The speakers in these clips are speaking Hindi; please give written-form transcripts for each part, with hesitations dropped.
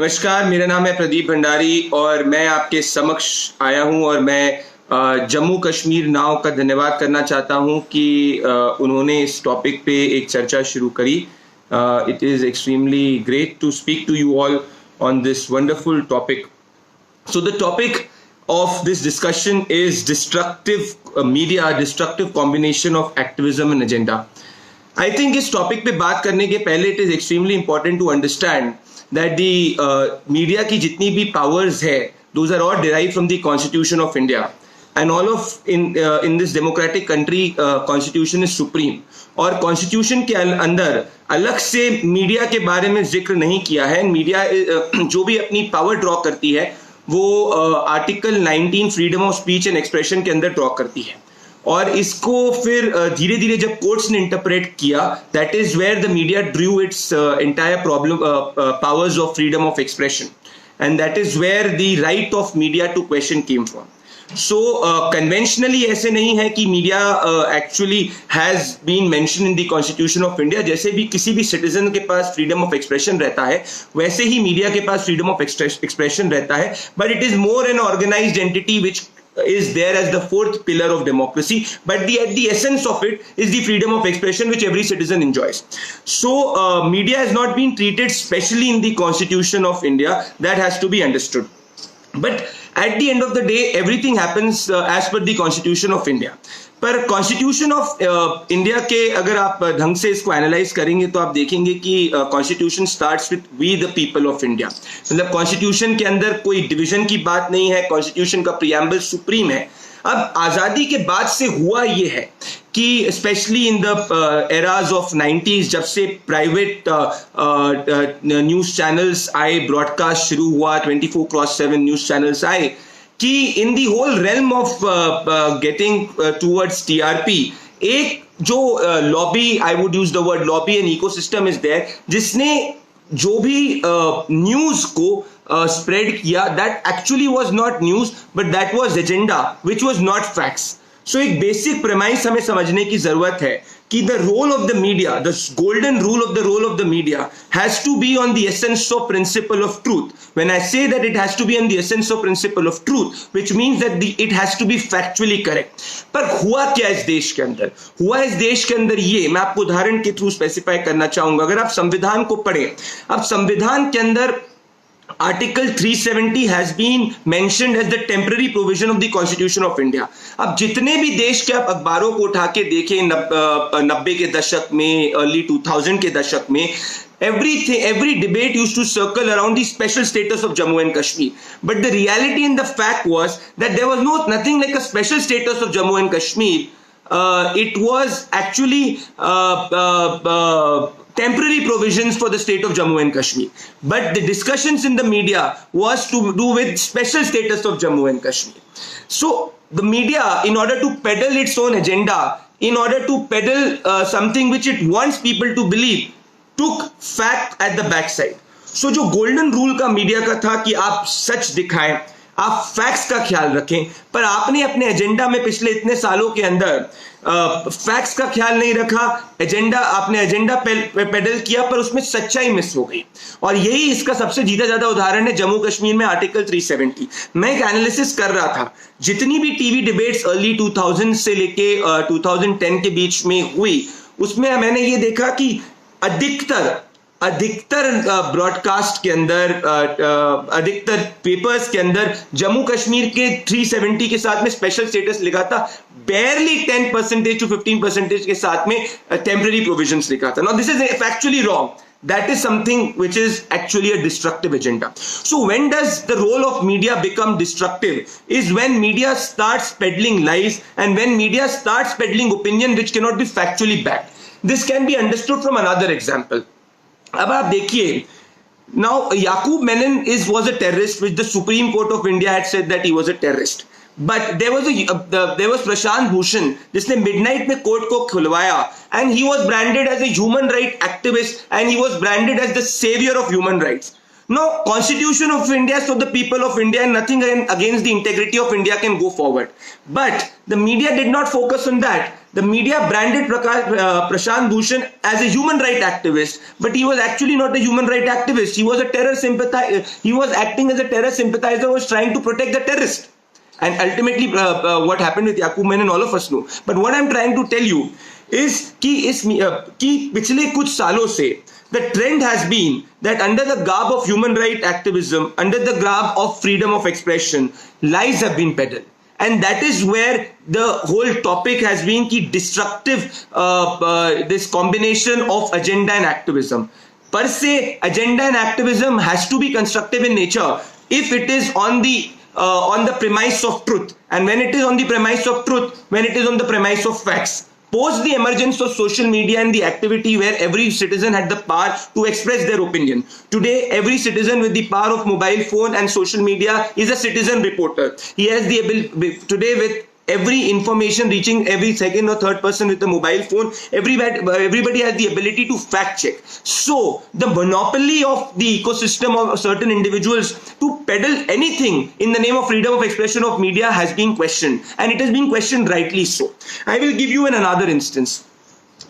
नमस्कार, मेरा नाम है प्रदीप भंडारी और मैं आपके समक्ष आया हूं और मैं जम्मू कश्मीर नाव का धन्यवाद करना चाहता हूं कि उन्होंने इस टॉपिक पे एक चर्चा शुरू करी। It is extremely great to speak to you all on this wonderful topic. So the topic of this discussion is destructive media, destructive combination of activism and agenda. I think इस टॉपिक पे बात करने के पहले it is extremely important to understand that the media की जितनी भी powers है, those are all derived from the Constitution of India. And all of in this democratic country, Constitution is supreme. और Constitution के अंदर अलग से मीडिया के बारे में जिक्र नहीं किया है। मीडिया जो भी अपनी पावर ड्रॉ करती है वो article 19 freedom of speech and expression के अंदर ड्रॉ करती है और इसको फिर धीरे धीरे जब कोर्ट्स ने इंटरप्रेट किया, that is where the media drew its entire problem powers of freedom of expression and that is where the right of media to question came from. So conventionally ऐसे नहीं है कि media actually has been mention in the constitution of India. जैसे भी किसी भी सिटीजन के पास फ्रीडम ऑफ एक्सप्रेशन रहता है वैसे ही मीडिया के पास फ्रीडम ऑफ एक्सप्रेशन रहता है, but it is more an organised entity which is there as the fourth pillar of democracy, but at the essence of it is the freedom of expression which every citizen enjoys. So media has not been treated specially in the Constitution of India. That has to be understood. But at the end of the day, everything happens as per the Constitution of India. पर कॉन्स्टिट्यूशन ऑफ इंडिया के अगर आप ढंग से इसको एनालाइज करेंगे तो आप देखेंगे कि constitution starts with we the people of India. मतलब कॉन्स्टिट्यूशन के अंदर कोई डिवीजन की बात नहीं है, कॉन्स्टिट्यूशन का प्रियम्बल सुप्रीम है। अब आज़ादी के बाद से हुआ ये है कि specially in the eras of 90s जब से प्राइवेट न्यूज़ चैनल्स आए, ब्रॉडकास्ट शुरू हुआ, 24/7 न्यूज़ चैनल्स आए, कि in the whole realm of getting towards TRP एक जो lobby, I would use the word lobby and ecosystem is there, जिसने जो भी न्यूज को स्प्रेड किया, that actually was not news but that was agenda which was not facts. So एक बेसिक प्रेमाइस हमें समझने की जरूरत है कि the role of the media, the golden rule of the role of the media has to be on the essence of principle of truth. When I say that it has to be on the essence of principle of truth, which means that it has to be factually correct. पर हुआ क्या इस देश के अंदर? हुआ इस देश के अंदर ये मैं आपको उदाहरण के थ्रू स्पेसिफाई करना चाहूंगा। अगर आप संविधान को पढ़ें, अब संविधान के अंदर Article 370 has been mentioned as the temporary provision of the Constitution of India. अब जितने भी देश के आप अखबारों को उठा के देखें 90 के दशक में, अर्ली 2000 के दशक में, every debate used to circle around the special status of Jammu and Kashmir. But the reality and the fact was that there was nothing like a special status of Jammu and Kashmir. It was actually temporary provisions for the state of Jammu and Kashmir. But the discussions in the media was to do with special status of Jammu and Kashmir. So the media, in order to peddle its own agenda, in order to peddle something which it wants people to believe, took fact at the backside. So जो golden rule का media का था कि आप सच दिखाएं, आप फैक्ट्स का ख्याल रखें, पर आपने अपने एजेंडा में पिछले इतने सालों के अंदर फैक्ट्स का ख्याल नहीं रखा। आपने एजेंडा पेडल किया पर उसमें सच्चाई मिस हो गई। और यही इसका सबसे ज्यादा उदाहरण है जम्मू कश्मीर में आर्टिकल 370। मैं एक एनालिसिस कर रहा था, जितनी भी टीवी डिबेट्स अर्ली 2000 से लेके 2010 के बीच में हुई, उसमें मैंने ये देखा कि अधिकतर ब्रॉडकास्ट के अंदर, अधिकतर पेपर्स के अंदर जम्मू कश्मीर के 370 के साथ में स्पेशल स्टेटस लिखा था, barely 10% to 15% के साथ में टेम्पररी प्रोविजंस लिखा था। Now this is factually wrong. That is something which is actually a destructive agenda. So when does the role of media become destructive? Is when media starts peddling lies and when media starts peddling opinion which cannot be factually backed. This can be understood from another example. अब आप देखिए, now Yaqub Menon was a terrorist, which the Supreme Court of India had said that he was a terrorist. But there was Prashant Bhushan जिसने midnight में कोर्ट को खुलवाया, and he was branded as a human right activist and he was branded as the savior of human rights. Now, Constitution of India, so the people of India and nothing against the integrity of India can go forward. But the media did not focus on that. The media branded Prashant Bhushan as a human right activist, but he was actually not a human right activist. He was a terror sympathizer. He was acting as a terror sympathizer, was trying to protect the terrorist. And ultimately, what happened with Yaqub Menon, all of us know. But what I'm trying to tell you is कि पिछले कुछ सालों से the trend has been that under the garb of human right activism, under the garb of freedom of expression, lies have been peddled. And that is where the whole topic has been ki destructive, this combination of agenda and activism. Per se, agenda and activism has to be constructive in nature if it is on the premise of truth. And when it is on the premise of truth, when it is on the premise of facts. Post the emergence of social media and the activity where every citizen had the power to express their opinion. Today, every citizen with the power of mobile phone and social media is a citizen reporter. He has the ability, today with every information reaching every second or third person with a mobile phone, everybody has the ability to fact check. So, the monopoly of the ecosystem of certain individuals to peddle anything in the name of freedom of expression of media has been questioned. And it has been questioned rightly so. I will give you another instance.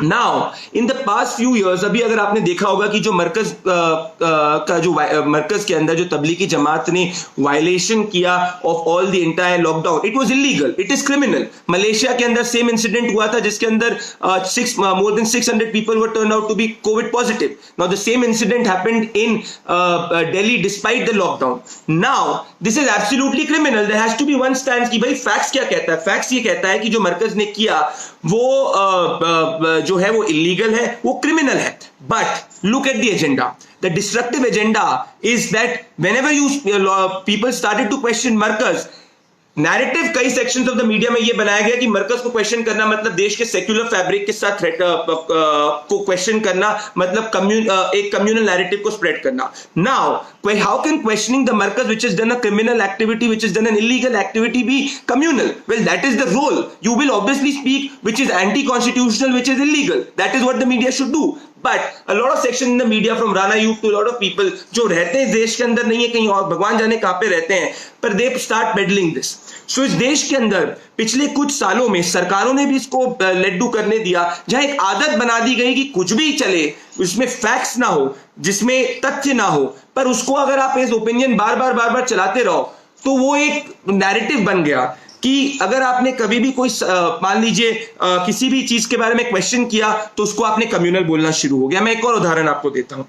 Now, in the past few years, अभी अगर आपने देखा होगा कि जो मरकज का जो मरकज के अंदर जो तबलीगी जमात ने वायलेशन किया of all the entire lockdown, it was illegal, it is criminal. Malaysia के अंदर सेम इंसिडेंट हुआ था जिसके अंदर more than 600 people were turned out to be COVID positive. Now, the same incident happened in Delhi despite the lockdown. Now, this is absolutely criminal. There has to be one stance कि भाई facts क्या कहता है. Facts ये कहता है कि जो मरकज ने किया वो जो है वो इलीगल है, वो क्रिमिनल है. But look at the agenda. The destructive agenda is that whenever you people started to question Markaz, narrative कई सेक्शंस ऑफ द मीडिया में ये बनाया गया कि मरकज को क्वेश्चन करना मतलब देश के सेक्युलर फैब्रिक के साथ को क्वेश्चन करना मतलब एक कम्युनल नैरेटिव को स्प्रेड करना. Now how can questioning the markaz which has done a criminal activity, which has done an illegal activity be communal? Well, that is the role. You will obviously speak which is anti-constitutional, which is illegal. That is what the media should do. But a lot of section in the media from Rana Ayub to a lot of people जो रहते हैं देश के अंदर नहीं है, कहीं और भगवान जाने कहाँ पे रहते हैं, पर they start peddling this. So इस देश के अंदर पिछले कुछ सालों में सरकारों ने भी इसको लेट डू करने दिया, जहां एक आदत बना दी गई कि कुछ भी चले, उसमें फैक्ट्स ना हो, जिसमें तथ्य ना हो, पर उसको अगर आप एज ओपिनियन बार बार चलाते रहो तो वो एक नैरेटिव बन गया कि अगर आपने कभी भी कोई मान लीजिए किसी भी चीज के बारे में क्वेश्चन किया तो उसको आपने कम्युनल बोलना शुरू हो गया. मैं एक और उदाहरण आपको देता हूं.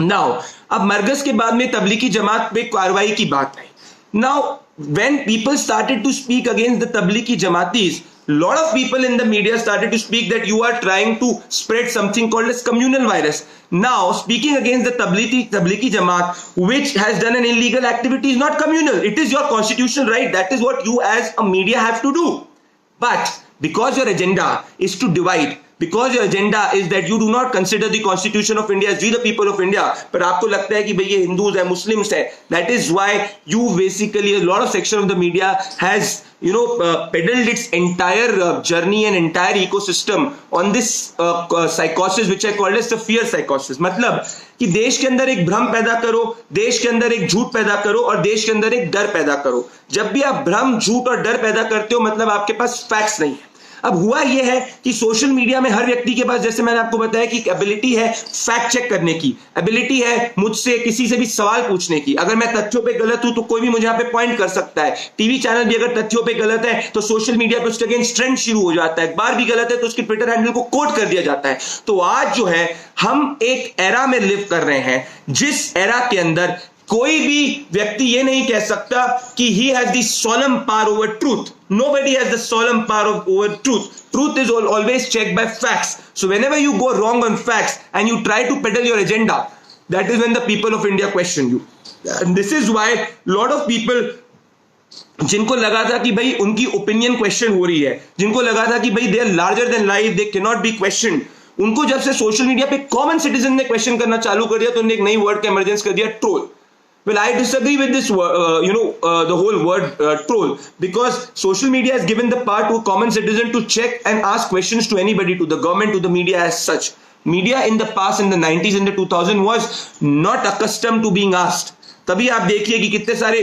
नाउ, अब मरकज के बाद में तबलीगी जमात पे कार्रवाई की बात आई. Now when people started to speak against the Tablighi Jamatis, lot of people in the media started to speak that you are trying to spread something called as communal virus. Now, speaking against the Tablighi Jamaat, which has done an illegal activity, is not communal. It is your constitutional right. That is what you as a media have to do. But because your agenda is to divide, because your agenda is that you do not consider the constitution of India as we the people of India, पर आपको लगता है कि भाई ये हिंदूज है, मुस्लिम्स है, that is why you basically, a lot of section of the media has peddled its entire journey and entire ecosystem on this psychosis which I call as the fear psychosis. मतलब कि देश के अंदर एक भ्रम पैदा करो, देश के अंदर एक झूठ पैदा करो और देश के अंदर एक डर पैदा करो. जब भी आप भ्रम, झूठ और डर पैदा करते हो मतलब आपके पास फैक्ट्स नहीं है. अब हुआ यह है कि सोशल मीडिया में हर व्यक्ति के पास, जैसे मैंने आपको बताया कि एबिलिटी है फैक्ट चेक करने की, एबिलिटी है मुझसे किसी से भी सवाल पूछने की. अगर मैं तथ्यों पे गलत हूं तो कोई भी मुझे यहाँ पे पॉइंट कर सकता है. टीवी चैनल भी अगर तथ्यों पे गलत है तो सोशल मीडिया पे उसके अगेंस्ट ट्रेंड शुरू हो जाता है. अखबार भी गलत है तो उसके ट्विटर हैंडल को कोट कर दिया जाता है. तो आज जो है हम एक एरा में लिव कर रहे हैं जिस एरा के अंदर कोई भी व्यक्ति ये नहीं कह सकता कि he has the solemn power over truth. Nobody has the solemn power over truth. Truth is always checked by facts. So whenever you go wrong on facts and you try to peddle your agenda, that is when the people of India question you. And this is why lot of people जिनको लगा था कि भाई उनकी ओपिनियन क्वेश्चन हो रही है, जिनको लगा था कि भाई they are larger than life, they can not be question, उनको जब से सोशल मीडिया पे कॉमन सिटीजन ने क्वेश्चन करना चालू कर दिया तो उन्होंने एक नई वर्ड का इमरजेंस कर दिया, troll. Well, I disagree with this, the whole word troll, because social media has given the power to a common citizen to check and ask questions to anybody, to the government, to the media as such. Media in the past, in the 90s, in the 2000s, was not accustomed to being asked. तभी आप देखिए कि कितने सारे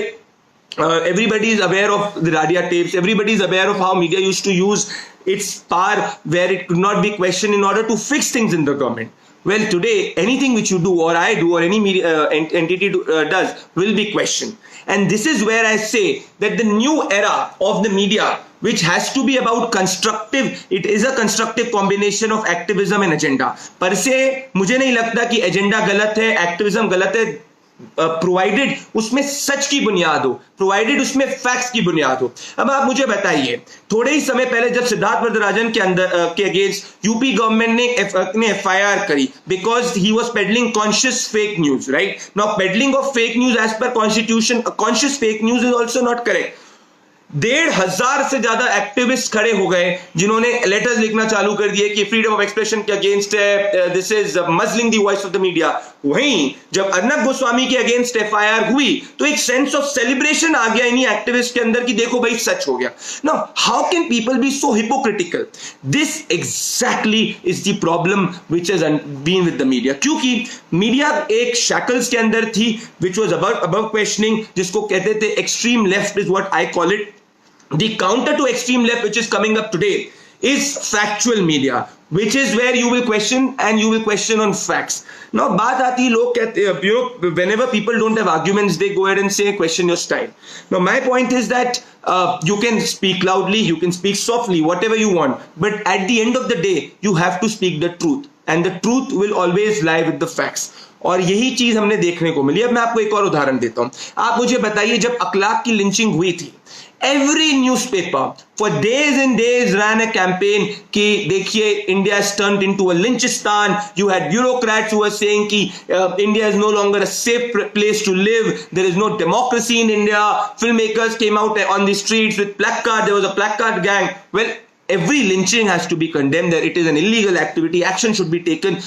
everybody is aware of the Radia tapes. Everybody is aware of how media used to use its power where it could not be questioned in order to fix things in the government. Well, today, anything which you do or I do or any media entity does will be questioned. And this is where I say that the new era of the media, which has to be about constructive, it is a constructive combination of activism and agenda. Per se, मुझे नहीं लगता कि agenda गलत है, activism गलत है, प्रोवाइडेड उसमें सच की बुनियाद हो, प्रोवाइडेड उसमें फैक्ट्स की बुनियाद हो। अब आप मुझे बताइए, थोड़े ही समय पहले जब सिद्धार्थ वरदराजन के अंदर के अगेंस्ट यूपी गवर्नमेंट ने एफआईआर करी because he was peddling conscious fake news, right? Now peddling of fake news as per constitution, conscious fake news is also not correct. 1,500 से ज्यादा एक्टिविस्ट खड़े हो गए जिन्होंने लेटर्स लिखना चालू कर दिए कि फ्रीडम ऑफ एक्सप्रेशन के अगेंस्ट है, this is मजलिंग the voice of the media. वहीं जब अर्नब गोस्वामी के अगेंस्ट एफआईआर हुई तो एक सेंस ऑफ सेलिब्रेशन आ गया इन्हीं एक्टिविस्ट के अंदर कि देखो भाई सच हो गया। Now how can people be so hypocritical? This exactly is the problem which has been with the media, क्योंकि मीडिया एक शैकल्स के अंदर थी व्हिच वाज अबव क्वेश्चनिंग, जिसको कहते थे extreme left is what I call it. The counter to extreme left which is coming up today is factual media, which is where you will question and you will question on facts. Now baat aati log kehte, you know, whenever people don't have arguments they go ahead and say question your style. Now my point is that you can speak loudly, you can speak softly, whatever you want, but at the end of the day you have to speak the truth and the truth will always lie with the facts. और यही चीज हमने देखने को मिली। अब मैं आपको एक और उदाहरण देता हूं। आप मुझे बताइए, जब अखलाक की लिंचिंग हुई थी, every newspaper for days and days ran a campaign कि देखिए India has turned into a lynchistan. You had bureaucrats who were saying कि India is no longer a safe place to live. There is no democracy in India. Filmmakers came out on the streets with placards. There was a placard gang. Well, every lynching has to be condemned. That it is an illegal activity. Action should be taken.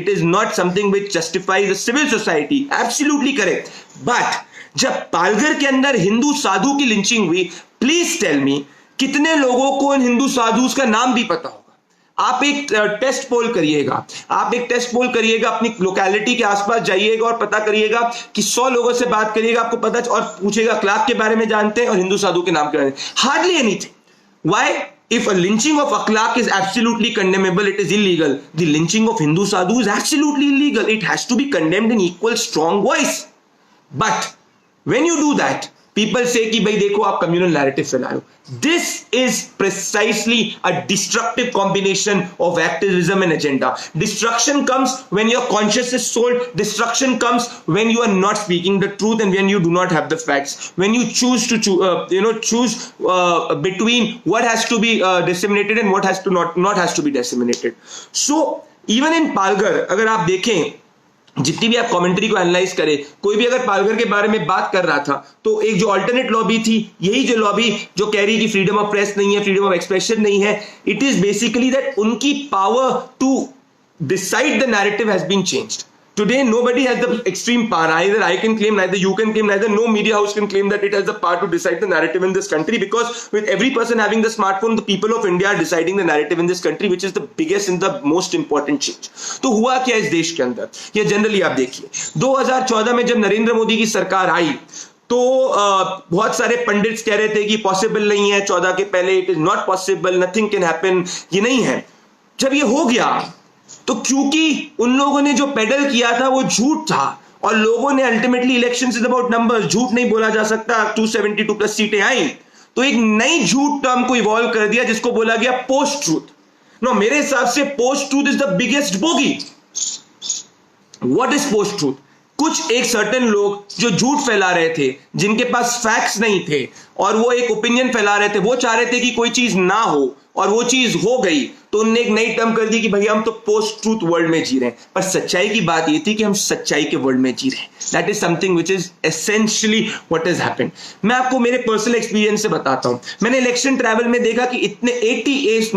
It is not something which justifies the civil society. Absolutely correct. But जब पालघर के अंदर हिंदू साधु की लिंचिंग हुई, प्लीज टेल मी कितने लोगों को इन हिंदू साधुस का नाम भी पता होगा? आप एक टेस्ट पोल करिएगा, आप एक टेस्ट पोल करिएगा, अपनी लोकेलिटी के आसपास जाइएगा और पता करिएगा कि 100 लोगों से बात करिएगा, आपको पता और पूछेगा अखलाक के बारे में जानते हैं और हिंदू साधु के नाम के बारे में, hardly anything. Why? If a lynching of akhlaq is absolutely condemnable, it is illegal. The lynching of Hindu sadhu is absolutely illegal. It has to be condemned in equal strong voice. But when you do that, people say कि भाई देखो आप communal narrative फैला रहे हो। This is precisely a destructive combination of activism and agenda. Destruction comes when your conscience is sold. Destruction comes when you are not speaking the truth and when you do not have the facts. When you choose to choose between what has to be disseminated and what has to not has to be disseminated. So even in Palghar, अगर आप देखें, जितनी भी आप कमेंट्री को एनालाइज करें, कोई भी अगर पालघर के बारे में बात कर रहा था तो एक जो अल्टरनेट लॉबी थी, यही जो लॉबी जो कह रही कि फ्रीडम ऑफ प्रेस नहीं है, फ्रीडम ऑफ एक्सप्रेशन नहीं है, इट इज बेसिकली दैट उनकी power to decide the narrative has been changed. Today, nobody has the extreme power. Either I can claim, neither you can claim, neither no media house can claim that it has the power to decide the narrative in this country, because with every person having the smartphone, the people of India are deciding the narrative in this country, which is the biggest and the most important change. तो हुआ क्या इस देश के अंदर, ये जनरली आप देखिए 2014 में जब नरेंद्र मोदी की सरकार आई तो बहुत सारे पंडित्स कह रहे थे कि पॉसिबल नहीं है, 14 के पहले it is not possible, nothing can happen, ये नहीं है. जब ये हो गया तो क्योंकि उन लोगों ने जो पेडल किया था वो झूठ था, और लोगों ने ultimately elections is about numbers, झूठ नहीं बोला जा सकता, 272 प्लस सीटें आई तो एक नई झूठ टर्म को इवॉल्व कर दिया जिसको बोला गया पोस्ट ट्रूथ. नो, मेरे हिसाब से post truth is the biggest bogie. What is post truth? कुछ एक सर्टेन लोग जो झूठ फैला रहे थे, जिनके पास फैक्ट्स नहीं थे और वो एक ओपिनियन फैला रहे थे, वो चाह रहे थे कि कोई चीज ना हो और वो चीज हो गई तो उन्होंने एक नई टर्म कर दी कि भैया हम तो पोस्ट ट्रूथ वर्ल्ड में जी रहे हैं. पर सच्चाई की बात ये थी कि हम सच्चाई के वर्ल्ड में जी रहे हैं. That is something which is essentially what has happened. मैं आपको मेरे पर्सनल एक्सपीरियंस से बताता हूं. मैंने इलेक्शन ट्रैवल में देखा कि इतने 88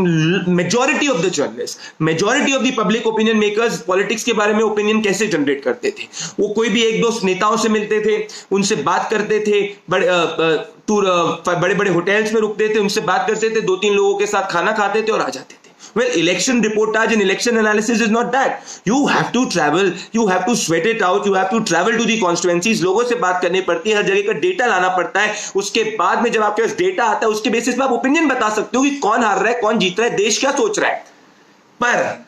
majority of the journalist, majority of the public opinion makers politics के बारे में ओपिनियन कैसे जनरेट करते थे. वो कोई भी एक दो नेताओं से मिलते थे, उनसे बात करते थे, बड़े बड़े होटल्स में रुकते थे, उनसे बात करते थे, 2-3 लोगों के साथ खाना खाते थे और आ जाते थे. Well, election reportage and election analysis is not that. You have to travel, you have to sweat it out, you have to travel to the constituencies, लोगों से बात करनी पड़ती है, हर जगह का डेटा लाना पड़ता है, उसके बाद में जब आपके पास डेटा आता है उसके बेसिस पे आप ओपिनियन बता सकते हो कि कौन हार रहा है, कौन जीत रहा है, देश क्या सोच रहा है। पर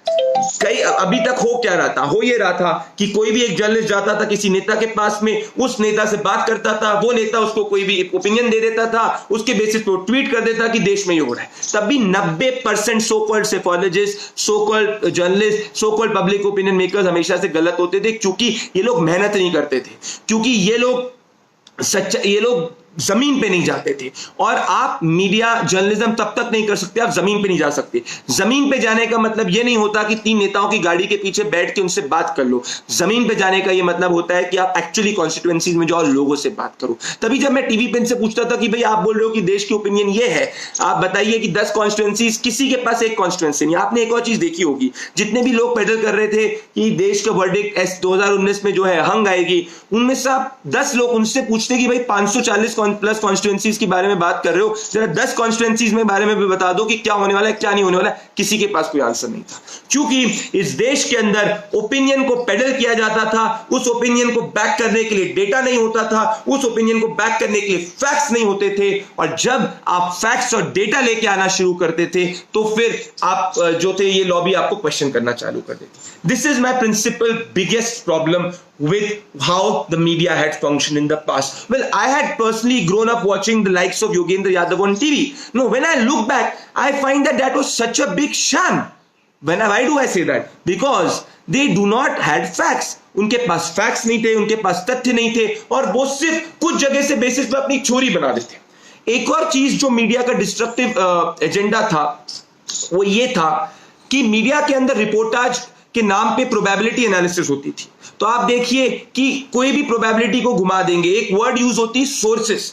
अभी तक हो क्या रहा था, हो ये रहा था कि कोई भी एक जर्नलिस्ट जाता था किसी नेता के पास में, उस नेता से बात करता था, वो नेता उसको कोई भी ओपिनियन दे देता था, उसके बेसिस पे वो ट्वीट कर देता कि देश में ये हो रहा है। तब भी 90% so called psephologist, so called journalist, so called public opinion makers हमेशा से गलत होते थे, क्योंकि ये लोग मेहनत नहीं करते थे, क्योंकि ये लोग जमीन पे नहीं जाते थे। और आप मीडिया जर्नलिज्म तब तक नहीं कर सकते, आप जमीन पे नहीं जा सकते। जमीन पे जाने का मतलब ये नहीं होता कि 3 नेताओं की गाड़ी के पीछे बैठ के उनसे बात कर लो। जमीन पे जाने का ये मतलब होता है कि आप एक्चुअली कॉन्स्टिट्यूएंसीज में जाओ, लोगों से बात करो। तभी जब मैं टीवी पे इनसे पूछता था कि भाई आप बोल रहे हो कि देश की ओपिनियन ये है, आप बताइए कि 10 कॉन्स्टिट्यूएंसीज, किसी के पास एक कॉन्स्टिट्यूएंसी नहीं। आपने एक और चीज देखी होगी, जितने भी लोग पेडल कर रहे थे कि देश का वर्डिक्ट 2019 में जो है हंग आएगी, उनमें से आप 10 लोग उनसे पूछते कि भाई 540 प्लस कॉन्स्टिट्यूएंसीज के बारे में बात कर रहे हो, जरा 10 कॉन्स्टिट्यूएंसीज में बारे में भी बता दो कि क्या होने वाला है, क्या नहीं होने वाला है। किसी के पास कोई आंसर नहीं था, क्योंकि इस देश के अंदर ओपिनियन को पेडल किया जाता था, उस ओपिनियन को बैक करने के लिए डेटा नहीं होता था, उस ओपिनियन को बैक करने के लिए फैक्ट्स नहीं होते थे। और जब आप फैक्ट्स और डेटा लेके आना शुरू करते थे तो फिर आप जो थे ये लॉबी आपको क्वेश्चन करना चालू कर देती। This is my principal biggest problem with how the media had functioned in the past. Well, I had personally grown up watching the likes of Yogendra Yadav on TV. No, when I look back, I find that was such a big sham. Why do I say that? Because they do not had facts. उनके पास facts नहीं थे, उनके पास तथ्य नहीं थे, और वो सिर्फ कुछ जगह से बेसिस पे अपनी छोरी बना देते। एक और चीज जो मीडिया का डिस्ट्रक्टिव एजेंडा था वो ये था कि मीडिया के अंदर रिपोर्टाज के नाम पे प्रोबेबिलिटी एनालिसिस होती थी। तो आप देखिए कि कोई भी प्रोबेबिलिटी को घुमा देंगे, एक वर्ड यूज होती सोर्सेस।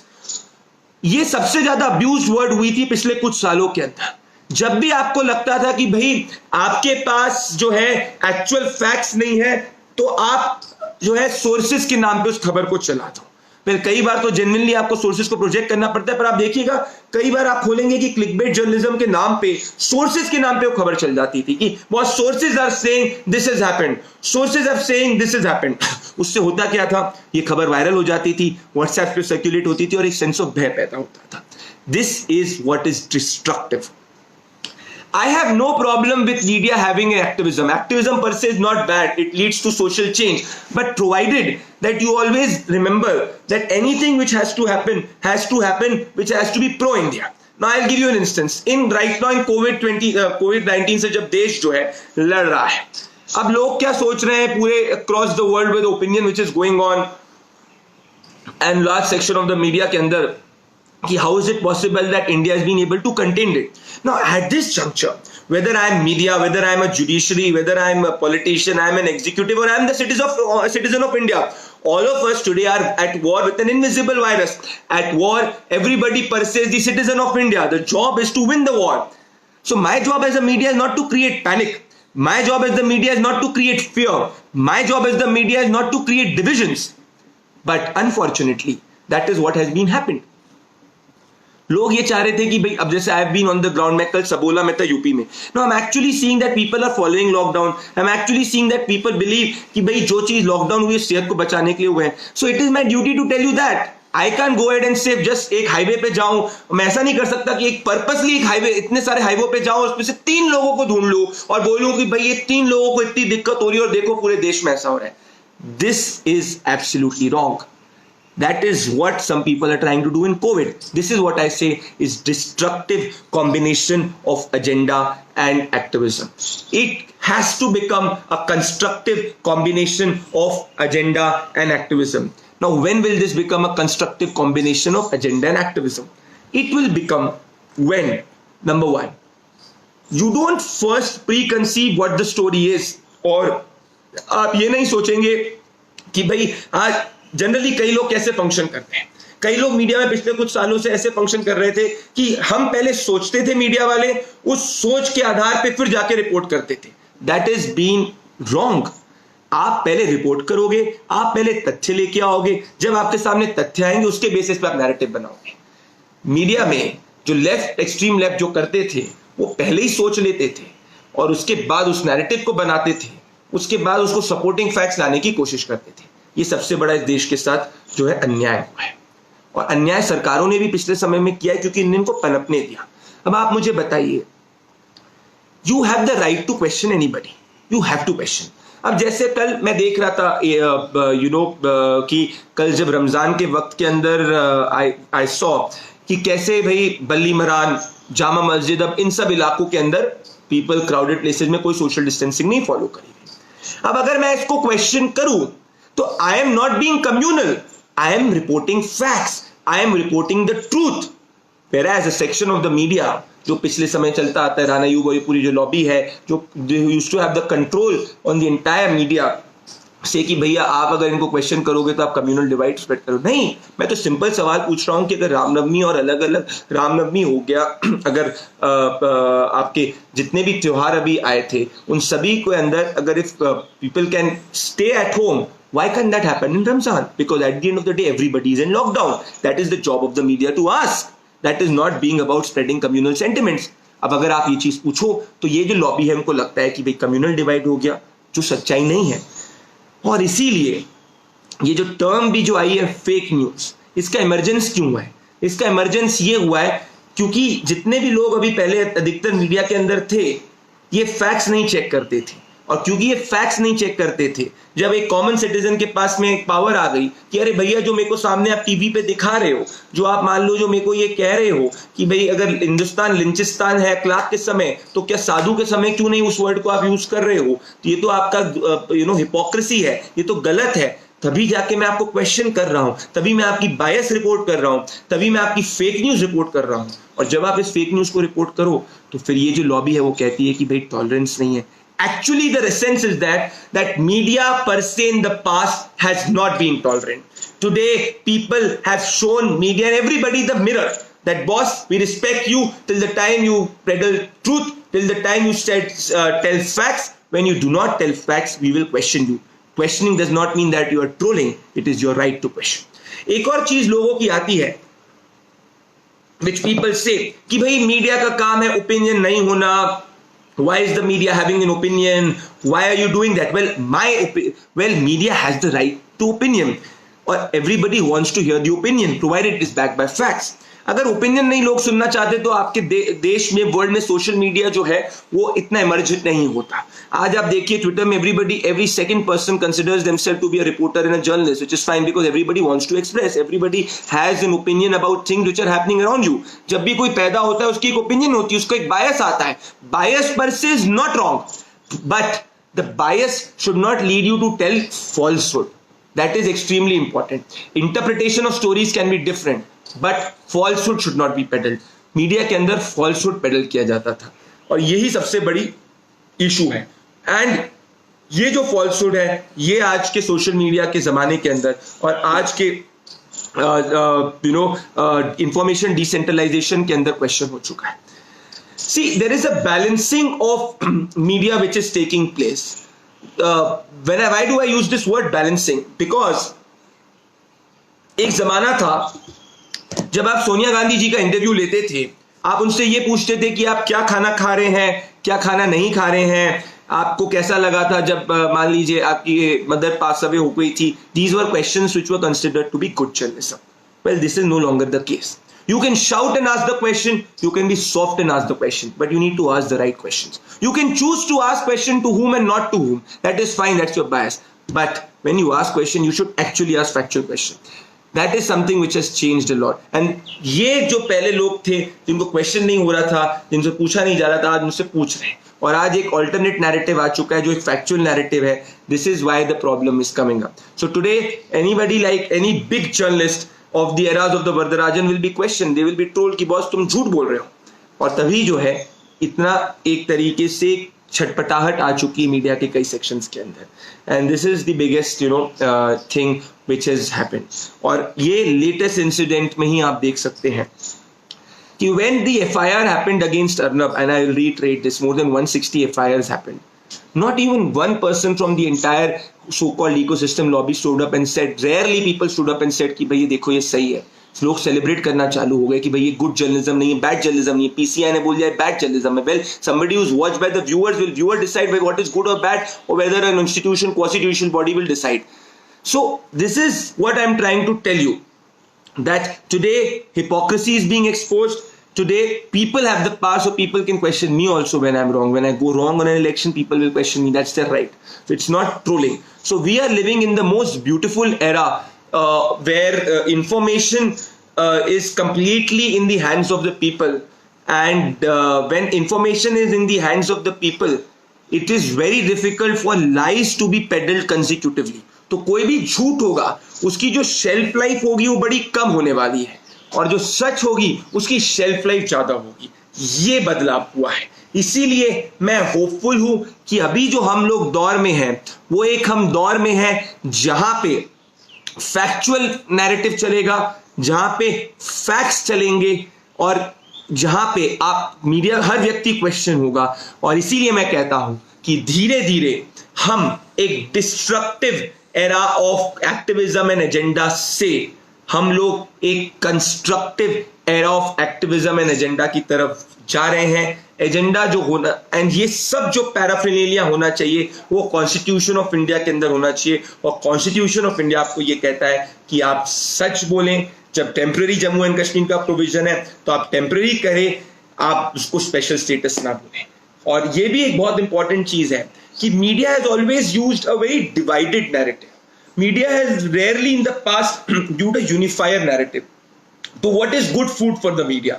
ये सबसे ज्यादा अब्यूज्ड वर्ड हुई थी पिछले कुछ सालों के अंदर। जब भी आपको लगता था कि भाई आपके पास जो है एक्चुअल फैक्ट्स नहीं है, तो आप जो है सोर्सेस के नाम पे उस खबर को चला दो। फिर कई बार तो जेन्युइनली आपको सोर्सेस को प्रोजेक्ट करना पड़ता है, पर आप देखिएगा कई बार आप खोलेंगे कि क्लिकबेट जर्नलिज्म के नाम पे, सोर्सेस के नाम पे वो खबर चल जाती थी कि बहुत sources are saying this has happened, sources are saying this has happened. उससे होता क्या था, ये खबर वायरल हो जाती थी, व्हाट्सएप पे सर्कुलेट होती थी और एक सेंस ऑफ भय पैदा होता था। This is what is destructive. I have no problem with media having an activism. Activism per se is not bad. It leads to social change. But provided that you always remember that anything which has to happen which has to be pro-India. Now I'll give you an instance. Right now in COVID-19 से जब देश जो है लड़ रहा है, अब लोग क्या सोच रहे हैं पूरे across the world with opinion which is going on and large section of the media के अंदर, कि how is it possible that India has been able to contain it? Now at this juncture, whether I am media, whether I am a judiciary, whether I am a politician, I am an executive, or I am the citizen of India, all of us today are at war with an invisible virus. At war, everybody per se is the citizen of India. The job is to win the war. So my job as a media is not to create panic. My job as the media is not to create fear. My job as the media is not to create divisions. But unfortunately, that is what has been happened. लोग ये चाह रहे थे कि भाई अब जैसे I have been on the ground, मैं कल सबोला में था यूपी में। No, I am actually seeing that people are following lockdown. I am actually seeing that people believe कि भाई जो चीज लॉकडाउन हुई है सेहत को बचाने के लिए हुए हैं। So it is my duty to tell you that I can go ahead and save just एक हाईवे पे जाऊं। मैं ऐसा नहीं कर सकता कि एक पर्पसली एक हाईवे, इतने सारे हाईवे पे जाऊं, उसमें से 3 लोगों को ढूंढ लूं और बोलूं कि भाई ये 3 लोगों को इतनी दिक्कत हो रही है और देखो पूरे देश में ऐसा हो रहा है। This is absolutely wrong. That is what some people are trying to do in COVID. This is what I say is destructive combination of agenda and activism. It has to become a constructive combination of agenda and activism. Now, when will this become a constructive combination of agenda and activism? It will become when, number one, you don't first preconceive what the story is, और आप ये नहीं सोचेंगे कि भाई आज जनरली कई लोग कैसे फंक्शन करते हैं। कई लोग मीडिया में पिछले कुछ सालों से ऐसे फंक्शन कर रहे थे कि हम पहले सोचते थे मीडिया वाले, उस सोच के आधार पे फिर जाके रिपोर्ट करते थे। That is been wrong. आप पहले रिपोर्ट करोगे, आप पहले तथ्य लेके आओगे, जब आपके सामने तथ्य आएंगे उसके बेसिस पे आप नैरेटिव बनाओगे. मीडिया में जो लेफ्ट, एक्सट्रीम लेफ्ट जो करते थे वो पहले ही सोच लेते थे. और उसके बाद उस नैरेटिव को बनाते थे, उसके बाद उसको सपोर्टिंग फैक्ट्स लाने की कोशिश करते थे। ये सबसे बड़ा इस देश के साथ जो है अन्याय हुआ है, और अन्याय सरकारों ने भी पिछले समय में किया है, क्योंकि इनको पनपने दिया। अब आप मुझे बताइए, you have the right to question anybody, you have to question. अब जैसे कल मैं देख रहा था कि कल जब रमजान के वक्त के अंदर आई सॉ कि कैसे भाई बल्ली मरान, जामा मस्जिद, अब इन सब इलाकों के अंदर पीपल क्राउडेड प्लेसेस में कोई सोशल डिस्टेंसिंग नहीं फॉलो करी। अब अगर मैं इसको क्वेश्चन करूं तो I am not being communal, I am reporting facts, I am reporting the truth. Whereas a section of the media जो पिछले समय चलता आता है, राणा यूब और ये पूरी जो लॉबी है, जो used to have the control on the entire media, से कि भैया आप अगर इनको क्वेश्चन करोगे तो आप कम्युनल डिवाइड स्प्रेड करो। नहीं, मैं तो सिंपल सवाल पूछ रहा हूं कि अगर रामनवमी और अलग अलग रामनवमी हो गया, अगर आपके जितने भी त्योहार अभी आए थे उन सभी के अंदर अगर if people can stay at home, why can't that happen in Ramzan? Because at the end of the day everybody is in lockdown. That is the job of the media to ask. That is not being about spreading communal sentiments. अब अगर आप ये चीज पूछो तो ये जो लॉबी है उनको लगता है कि भाई कम्युनल डिवाइड हो गया, जो सच्चाई नहीं है। और इसीलिए ये जो टर्म भी जो आई है फेक न्यूज, इसका इमरजेंस क्यों हुआ है? इसका इमरजेंस ये हुआ है क्योंकि जितने भी लोग अभी पहले अधिकतर मीडिया के अंदर थे, ये फैक्ट्स नहीं चेक करते थे। और क्योंकि ये फैक्ट्स नहीं चेक करते थे, जब एक कॉमन सिटीजन के पास में एक पावर आ गई कि अरे भैया जो मेरे को सामने आप टीवी पे दिखा रहे हो, जो आप मान लो जो मेरे को ये कह रहे हो कि भाई अगर हिंदुस्तान लिंचिस्तान है क्लाक के समय, तो क्या साधु के समय क्यों नहीं उस वर्ड को आप यूज कर रहे हो? तो ये तो आपका हिपोक्रेसी है, ये तो गलत है। तभी जाके मैं आपको क्वेश्चन कर रहा हूं, तभी मैं आपकी बायस रिपोर्ट कर रहा हूं, तभी मैं आपकी फेक न्यूज रिपोर्ट कर रहा हूं। और जब आप इस फेक न्यूज को रिपोर्ट करो तो फिर ये जो लॉबी है वो कहती है कि भाई टॉलरेंस नहीं है। Actually, the essence is that media per se in the past has not been tolerant. Today, people have shown media and everybody the mirror that boss, we respect you till the time you peddle truth, till the time you tell facts. When you do not tell facts, we will question you. Questioning does not mean that you are trolling. It is your right to question. एक और चीज लोगों की आती है, which people say कि भाई मीडिया का काम है ओपिनियन नहीं होना। Why is the media having an opinion? Why are you doing that? Well, media has the right to opinion, or everybody wants to hear the opinion, provided it is backed by facts. अगर ओपिनियन नहीं लोग सुनना चाहते तो आपके देश में, वर्ल्ड में सोशल मीडिया जो है वो इतना इमर्जेंट नहीं होता। आज आप देखिए ट्विटर में every second person considers themselves to be a reporter and a journalist, which is fine because everybody wants to express, everybody has an opinion about things which are happening around you. जब भी कोई पैदा होता है उसकी एक ओपिनियन होती है, उसका एक बायस आता है। बायस per se is not wrong, but the bias should not lead you to tell falsehood. That is extremely important. Interpretation of stories can be different, but falsehood should not be peddled. Media के अंदर falsehood peddle किया जाता था, और यही सबसे बड़ी इशू है। एंड ये जो falsehood है ये आज के सोशल मीडिया के जमाने के अंदर और आज के इंफॉर्मेशन डिसेंट्रलाइजेशन के अंदर क्वेश्चन हो चुका है। See, there is a balancing of media which is taking place. Why do I use this word balancing? Because एक जमाना था जब आप सोनिया गांधी जी का इंटरव्यू लेते थे, आप उनसे ये पूछते थे कि आप क्या खाना खा रहे हैं, क्या खाना नहीं खा रहे हैं, आपको कैसा लगा था जब मान लीजिए आपकी मदर पास अवे हो गई थी। These were questions which were considered to be good journalism. Well, this is no longer the case. You can shout and ask the question, you can be soft and ask the question, but you need to ask the right questions. You can choose to ask question to whom and not to whom. That is fine, that's your bias. But when you ask question, you should actually ask factual question. That is something which has changed a lot. And ये जो पहले लोग थे जिनको क्वेश्चन नहीं हो रहा था, जिनसे पूछा नहीं जा रहा था, आज उनसे पूछ रहे हैं। और आज एक alternate narrative आ चुका है जो एक factual narrative है. This is why the problem is coming up. So today, anybody like any big journalist of the eras of the Vardarajan will be questioned. They will be told कि बॉस तुम झूठ बोल रहे हो। और तभी जो है इतना एक तरीके से छटपटाहट आ चुकी है मीडिया के कई सेक्शंस के अंदर। And this is the biggest thing which has happened. और ये लेटेस्ट इंसिडेंट में ही आप देख सकते हैं कि when the FIR happened against Arnab, and I will reiterate this, more than 160 FIRs happened. Not even one person from the entire so-called ecosystem lobby stood up and said. Rarely people stood up and said कि भाई ये देखो ये सही है. लोग सेलिब्रेट करना चालू हो गए कि भाई ये गुड जर्नलिज्म नहीं है, बैड जर्नलिज्म नहीं है. पीसीआई ने बोल दिया बैड जर्नलिज्म है. Well, somebody who's watched by the viewers, will viewer decide by what is good or bad, or whether an institution, quasi-judicial body will decide. So this is what I'm trying to tell you, that today hypocrisy is being exposed. Today people have the power, so people can question me also when I'm wrong. When I go wrong on an election, people will question me. That's their right. So it's not trolling. So we are living in the most beautiful era where information is completely in the hands of the people, and when information is in the hands of the people, it is very difficult for lies to be peddled consecutively. तो कोई भी झूठ होगा उसकी जो शेल्फ लाइफ होगी वो बड़ी कम होने वाली है, और जो सच होगी उसकी शेल्फ लाइफ ज्यादा होगी. ये बदलाव हुआ है. इसीलिए मैं होपफुल हूं कि अभी जो हम लोग दौर में हैं वो एक हम दौर में हैं जहां पे फैक्चुअल नैरेटिव चलेगा, जहां पे फैक्ट्स चलेंगे, और जहां पे आप मीडिया हर व्यक्ति क्वेश्चन होगा. और इसीलिए मैं कहता हूं कि धीरे धीरे हम एक destructive era of activism and agenda से हम लोग एक constructive era of activism and agenda की तरफ जा रहे हैं. एजेंडा जो होना, एंड ये सब जो पैराफिनेलिया होना चाहिए वो कॉन्स्टिट्यूशन ऑफ इंडिया के अंदर होना चाहिए. और कॉन्स्टिट्यूशन ऑफ इंडिया आपको ये कहता है कि आप सच बोलें. जब टेम्पररी जम्मू एंड कश्मीर का प्रोविजन है तो आप टेम्पररी करें, आप उसको स्पेशल स्टेटस ना बोलें. और ये भी एक बहुत इंपॉर्टेंट चीज है कि media has always used a very divided narrative. Media has rarely in the past used a unifier narrative. तो what is good food for the media?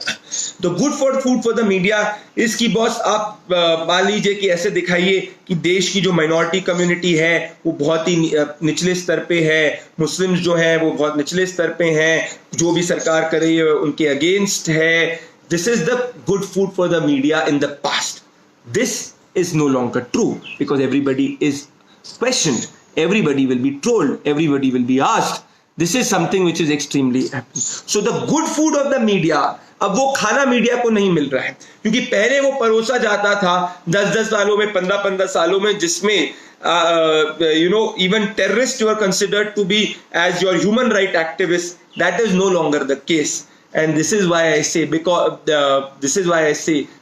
The good food for the media is कि बॉस आप मान लीजिए कि ऐसे दिखाइए कि देश की जो माइनॉरिटी कम्युनिटी है वो बहुत ही निचले स्तर पे है, मुस्लिम्स जो है वो बहुत निचले स्तर पे हैं, जो भी सरकार कर रही है उनके अगेंस्ट है. This is the good food for the media in the past. This is no longer true because everybody is questioned, everybody will be trolled, everybody will be asked. This is something which is extremely happening. So the good food of the media, अब वो खाना मीडिया को नहीं मिल रहा है, क्योंकि पहले वो परोसा जाता था 10-10 सालों में, 15-15 सालों में, जिसमें even terrorists were considered to be as your human right activists. That is no longer the case. And this is why I say,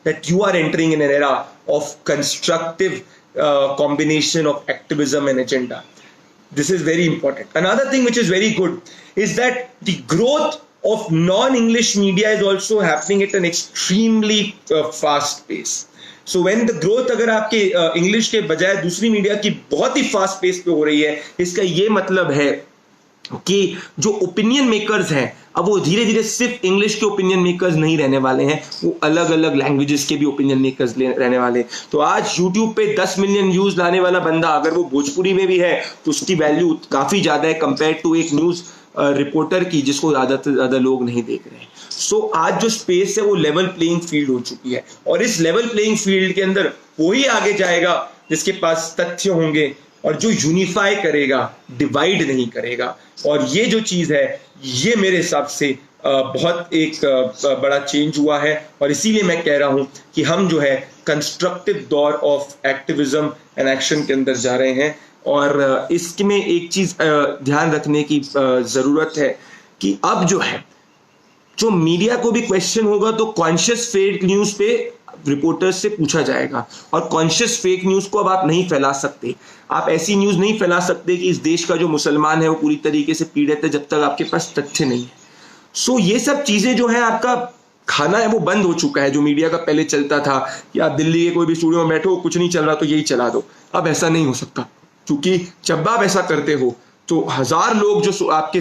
that you are entering in an era of constructive combination of activism and agenda. This is very important. Another thing which is very good is that the growth of non-English media is also happening at an extremely fast pace. So when the growth अगर आपके इंग्लिश के बजाय दूसरी मीडिया की बहुत ही फास्ट पेस पे हो रही है, इसका ये मतलब है कि जो ओपिनियन मेकर्स हैं अब वो धीरे धीरे सिर्फ इंग्लिश के ओपिनियन मेकर्स नहीं रहने वाले हैं, वो अलग अलग लैंग्वेजेस के भी ओपिनियन मेकर्स रहने वाले हैं. तो आज यूट्यूब पे 10 मिलियन व्यूज लाने वाला बंदा अगर वो भोजपुरी में भी है तो उसकी वैल्यू काफी ज्यादा है कंपेयर टू एक न्यूज रिपोर्टर की जिसको ज्यादा से ज्यादा लोग नहीं देख रहे हैं. सो आज जो स्पेस है वो लेवल प्लेइंग फील्ड हो चुकी है, और इस लेवल प्लेइंग फील्ड के अंदर वही आगे जाएगा जिसके पास तथ्य होंगे और जो यूनिफाई करेगा, डिवाइड नहीं करेगा. और ये जो चीज है ये मेरे हिसाब से बहुत एक बड़ा चेंज हुआ है, और इसीलिए मैं कह रहा हूं कि हम जो है कंस्ट्रक्टिव दौर ऑफ एक्टिविज्म एंड एक्शन के अंदर जा रहे हैं. और इसमें एक चीज ध्यान रखने की जरूरत है कि अब जो है जो मीडिया को भी क्वेश्चन होगा तो कॉन्शियस फेक न्यूज पे रिपोर्टर्स से पूछा जाएगा, और कॉन्शियस फेक न्यूज को अब आप नहीं फैला सकते. आप ऐसी न्यूज नहीं फैला सकते कि इस देश का जो मुसलमान है वो पूरी तरीके से पीड़ित है जब तक आपके पास तथ्य नहीं है. सो ये सब चीजें जो है आपका खाना है वो बंद हो चुका है. जो मीडिया का पहले चलता था कि आप दिल्ली के कोई भी स्टूडियो में बैठो, कुछ नहीं चल रहा तो यही चला दो, अब ऐसा नहीं हो सकता, क्योंकि जब आप ऐसा करते हो तो हजार लोग जो आपके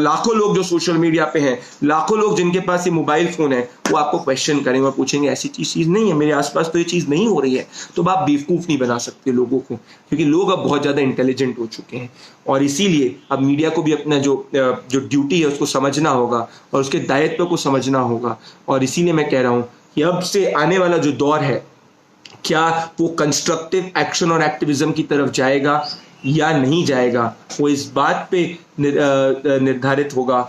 लाखों लोग जो सोशल मीडिया पे हैं, लाखों लोग जिनके पास ये मोबाइल फोन है, वो आपको क्वेश्चन करेंगे और पूछेंगे ऐसी चीज नहीं है, मेरे आसपास तो ये चीज नहीं हो रही है. तो आप बेवकूफ नहीं बना सकते लोगों को, क्योंकि लोग अब बहुत ज्यादा इंटेलिजेंट हो चुके हैं. और इसीलिए अब मीडिया को भी अपना जो ड्यूटी है उसको समझना होगा और उसके दायित्व को समझना होगा. और इसीलिए मैं कह रहा हूँ कि अब से आने वाला जो दौर है, क्या वो कंस्ट्रक्टिव एक्शन और एक्टिविज्म की तरफ जाएगा या नहीं जाएगा, वो इस बात पे निर्धारित होगा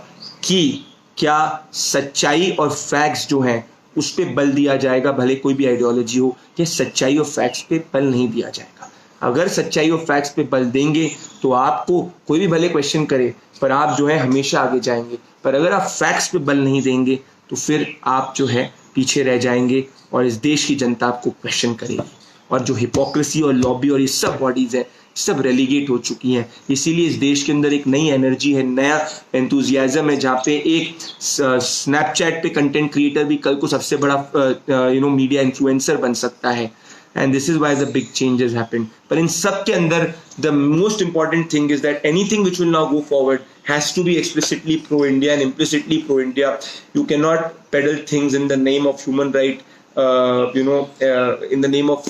कि क्या सच्चाई और फैक्ट्स जो हैं उस पे बल दिया जाएगा, भले कोई भी आइडियोलॉजी हो, या सच्चाई और फैक्ट्स पे बल नहीं दिया जाएगा. अगर सच्चाई और फैक्ट्स पे बल देंगे तो आपको कोई भी भले क्वेश्चन करे पर आप जो है हमेशा आगे जाएंगे, पर अगर आप फैक्ट्स पे बल नहीं देंगे तो फिर आप जो है पीछे रह जाएंगे और इस देश की जनता आपको क्वेश्चन करेगी। और जो हिपोक्रेसी और लॉबी और ये सब बॉडीज है सब रेलीगेट हो चुकी हैं, इसीलिए इस देश के अंदर एक नई एनर्जी है, नया एंथुजियाज्म है, जहाँ पे एक स्नैपचैट पे कंटेंट क्रिएटर भी कल को सबसे बड़ा मीडिया इन्फ्लुएंसर बन सकता है। And this is why the big changes happened. But in सब के अंदर the most important thing is that anything which will now go forward has to be explicitly pro-India and implicitly pro-India. You cannot peddle things in the name of human right, in the name of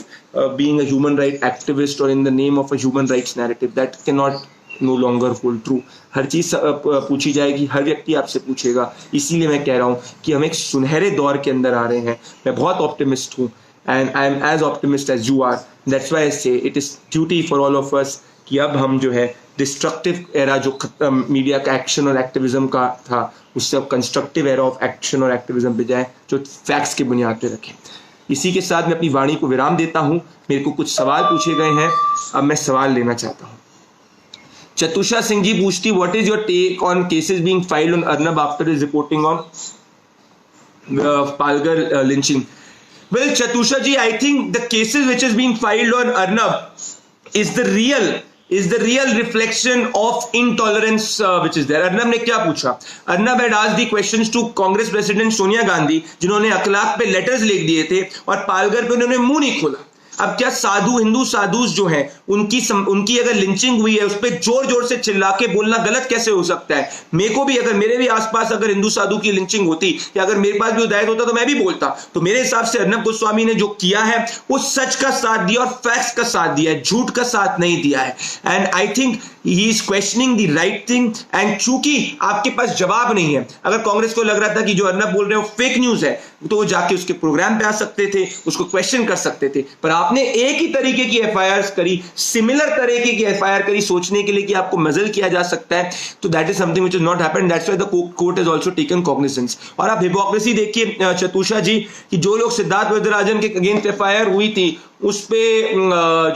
being a human right activist or in the name of a human rights narrative. That cannot no longer hold true. हर चीज पूछी जाएगी, हर व्यक्ति आपसे पूछेगा। इसीलिए मैं कह रहा हूँ कि हम एक सुनहरे दौर के अंदर आ रहे हैं। मैं बहुत ऑप्टिमिस्ट हूँ and I am as optimist as you are. That's why I say it is duty for all of us कि अब हम जो है डिस्ट्रक्टिव एरा जो मीडिया का एक्शन और एक्टिविज्म का था उससे अब कंस्ट्रक्टिव एरा ऑफ एक्शन और एक्टिविज्म पे जाए जो फैक्ट्स की बुनियाद पे रखें। इसी के साथ मैं अपनी वाणी को विराम देता हूँ। मेरे को कुछ सवाल पूछे गए हैं, अब मैं सवाल लेना चाहता हूँ। चतुषा सिंह जी पूछती, what is your take on cases being filed on Arnab after his reporting on Palghar lynching? Well, Chatusha ji, I think the cases which is being filed on Arnab is the real reflection of intolerance which is there. Arnab ने क्या पूछा? Arnab had asked the questions to Congress President Sonia Gandhi, जिन्होंने अखलाक पे लेटर्स लिख दिए थे और पालघर पे उन्होंने मुंह नहीं खोला। अब क्या साधु हिंदू साधुस जो हैं उनकी अगर लिंचिंग हुई है उस पर जोर जोर से चिल्ला के बोलना गलत कैसे हो सकता है? मेरे को भी अगर मेरे भी आसपास अगर हिंदू साधु की लिंचिंग होती या अगर मेरे पास भी हिदायत होता तो मैं भी बोलता। तो मेरे हिसाब से अर्नब गोस्वामी ने जो किया है वो सच का साथ दिया और फैक्ट्स का साथ दिया है, झूठ का साथ नहीं दिया है। And I think he is questioning the right thing. And चूंकि आपके पास जवाब नहीं है, अगर कांग्रेस को लग रहा था कि जो अर्नब बोल रहे हो फेक न्यूज है तो वो जाके उसके प्रोग्राम पे आ सकते थे, उसको क्वेश्चन कर सकते थे, पर आपने एक ही तरीके की एफआईआर करी, सिमिलर तरीके की एफआईआर करी सोचने के लिए कि आपको मजल किया जा सकता है। तो that is something which is not happened. That's why the court has also taken cognizance. और आप हिपोक्रेसी देखिए चतुषा जी कि जो लोग सिद्धार्थ वरदराजन के अगेंस्ट एफआईआर हुई थी उस पे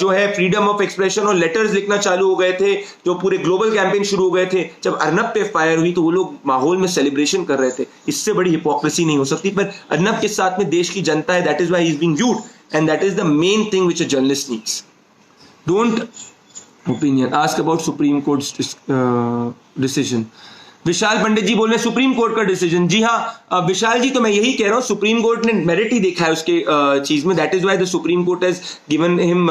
जो है फ्रीडम ऑफ एक्सप्रेशन और लेटर्स लिखना चालू हो गए थे, जो पूरे ग्लोबल कैंपेन शुरू हो गए थे। जब अर्नब पे फायर हुई तो वो लोग माहौल में सेलिब्रेशन कर रहे थे। इससे बड़ी हिपोक्रेसी नहीं हो सकती। पर अर्नब के साथ में देश की जनता है, that is why he is being viewed and that is the main thing which a journalist needs. Don't opinion ask about supreme court decision. Vishal Pandit ji बोल रहे हैं सुप्रीम कोर्ट का डिसीजन। जी हाँ विशाल जी, तो मैं यही कह रहा हूँ सुप्रीम कोर्ट ने मेरिट ही देखा है उसके चीज में। That is why the supreme court has given him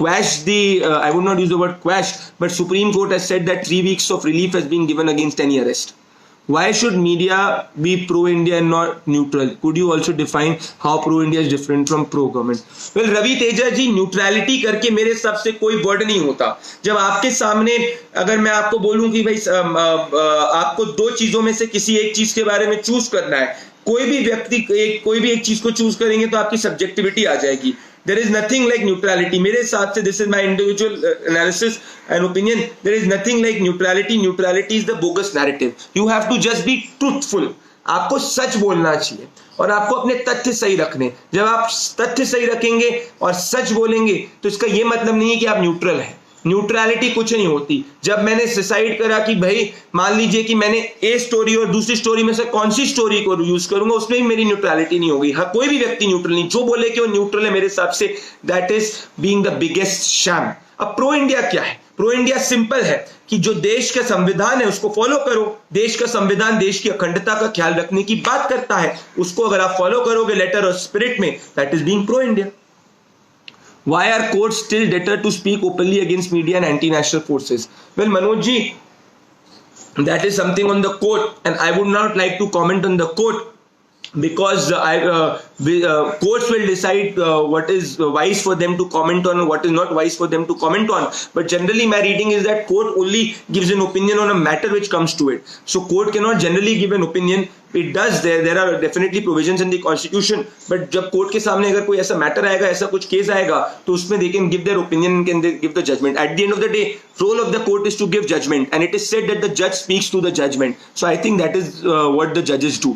quash the I would not use the word quash, but supreme court has said that 3 weeks of relief has been given against any arrest. Why should media be pro-India and not neutral? Could you also define how pro-India is different from pro-government? Well, Ravi Teja ji, neutrality करके मेरे हिसाब से कोई वर्ड नहीं होता। जब आपके सामने अगर मैं आपको बोलूं कि भाई आपको 2 चीजों में से किसी एक चीज के बारे में चूज करना है, कोई भी व्यक्ति कोई भी एक चीज को चूज करेंगे तो आपकी सब्जेक्टिविटी आ जाएगी। There is nothing like neutrality. मेरे हिसाब से this is my individual analysis and opinion. There is nothing like neutrality. Neutrality is the bogus narrative. You have to just be truthful. आपको सच बोलना चाहिए और आपको अपने तथ्य सही रखने। जब आप तथ्य सही रखेंगे और सच बोलेंगे तो इसका ये मतलब नहीं है कि आप न्यूट्रल हैं। न्यूट्रलिटी कुछ नहीं होती। जब मैंने डिसाइड करा कि भाई मान लीजिए कि मैंने ए स्टोरी और दूसरी स्टोरी में से कौन सी स्टोरी को यूज करूंगा, उसमें भी मेरी न्यूट्रलिटी नहीं होगी। हाँ, कोई भी व्यक्ति न्यूट्रल नहीं। जो बोले कि वो न्यूट्रल है, मेरे हिसाब say that is being the biggest sham. अब प्रो इंडिया क्या है? प्रो इंडिया सिंपल है कि जो देश का संविधान है उसको फॉलो करो। देश का संविधान देश की अखंडता का ख्याल रखने की बात करता है, उसको अगर आप फॉलो करोगे लेटर और स्पिरिट में, that is being pro India. Why are courts still deterred to speak openly against media and anti-national forces? Well, Manoj ji, that is something on the court, and I would not like to comment on the court because courts will decide what is wise for them to comment on and what is not wise for them to comment on. But generally, my reading is that court only gives an opinion on a matter which comes to it. So court cannot generally give an opinion. It does. There are definitely provisions in the constitution. But जब कोर्ट के सामने अगर कोई ऐसा मैटर आएगा, ऐसा कुछ केस आएगा, तो उसमें they can give their opinion and can they give the judgment. At the end of the day, role of the court is to give judgment, and it is said that the judge speaks to the judgment. So I think that is what the judges do.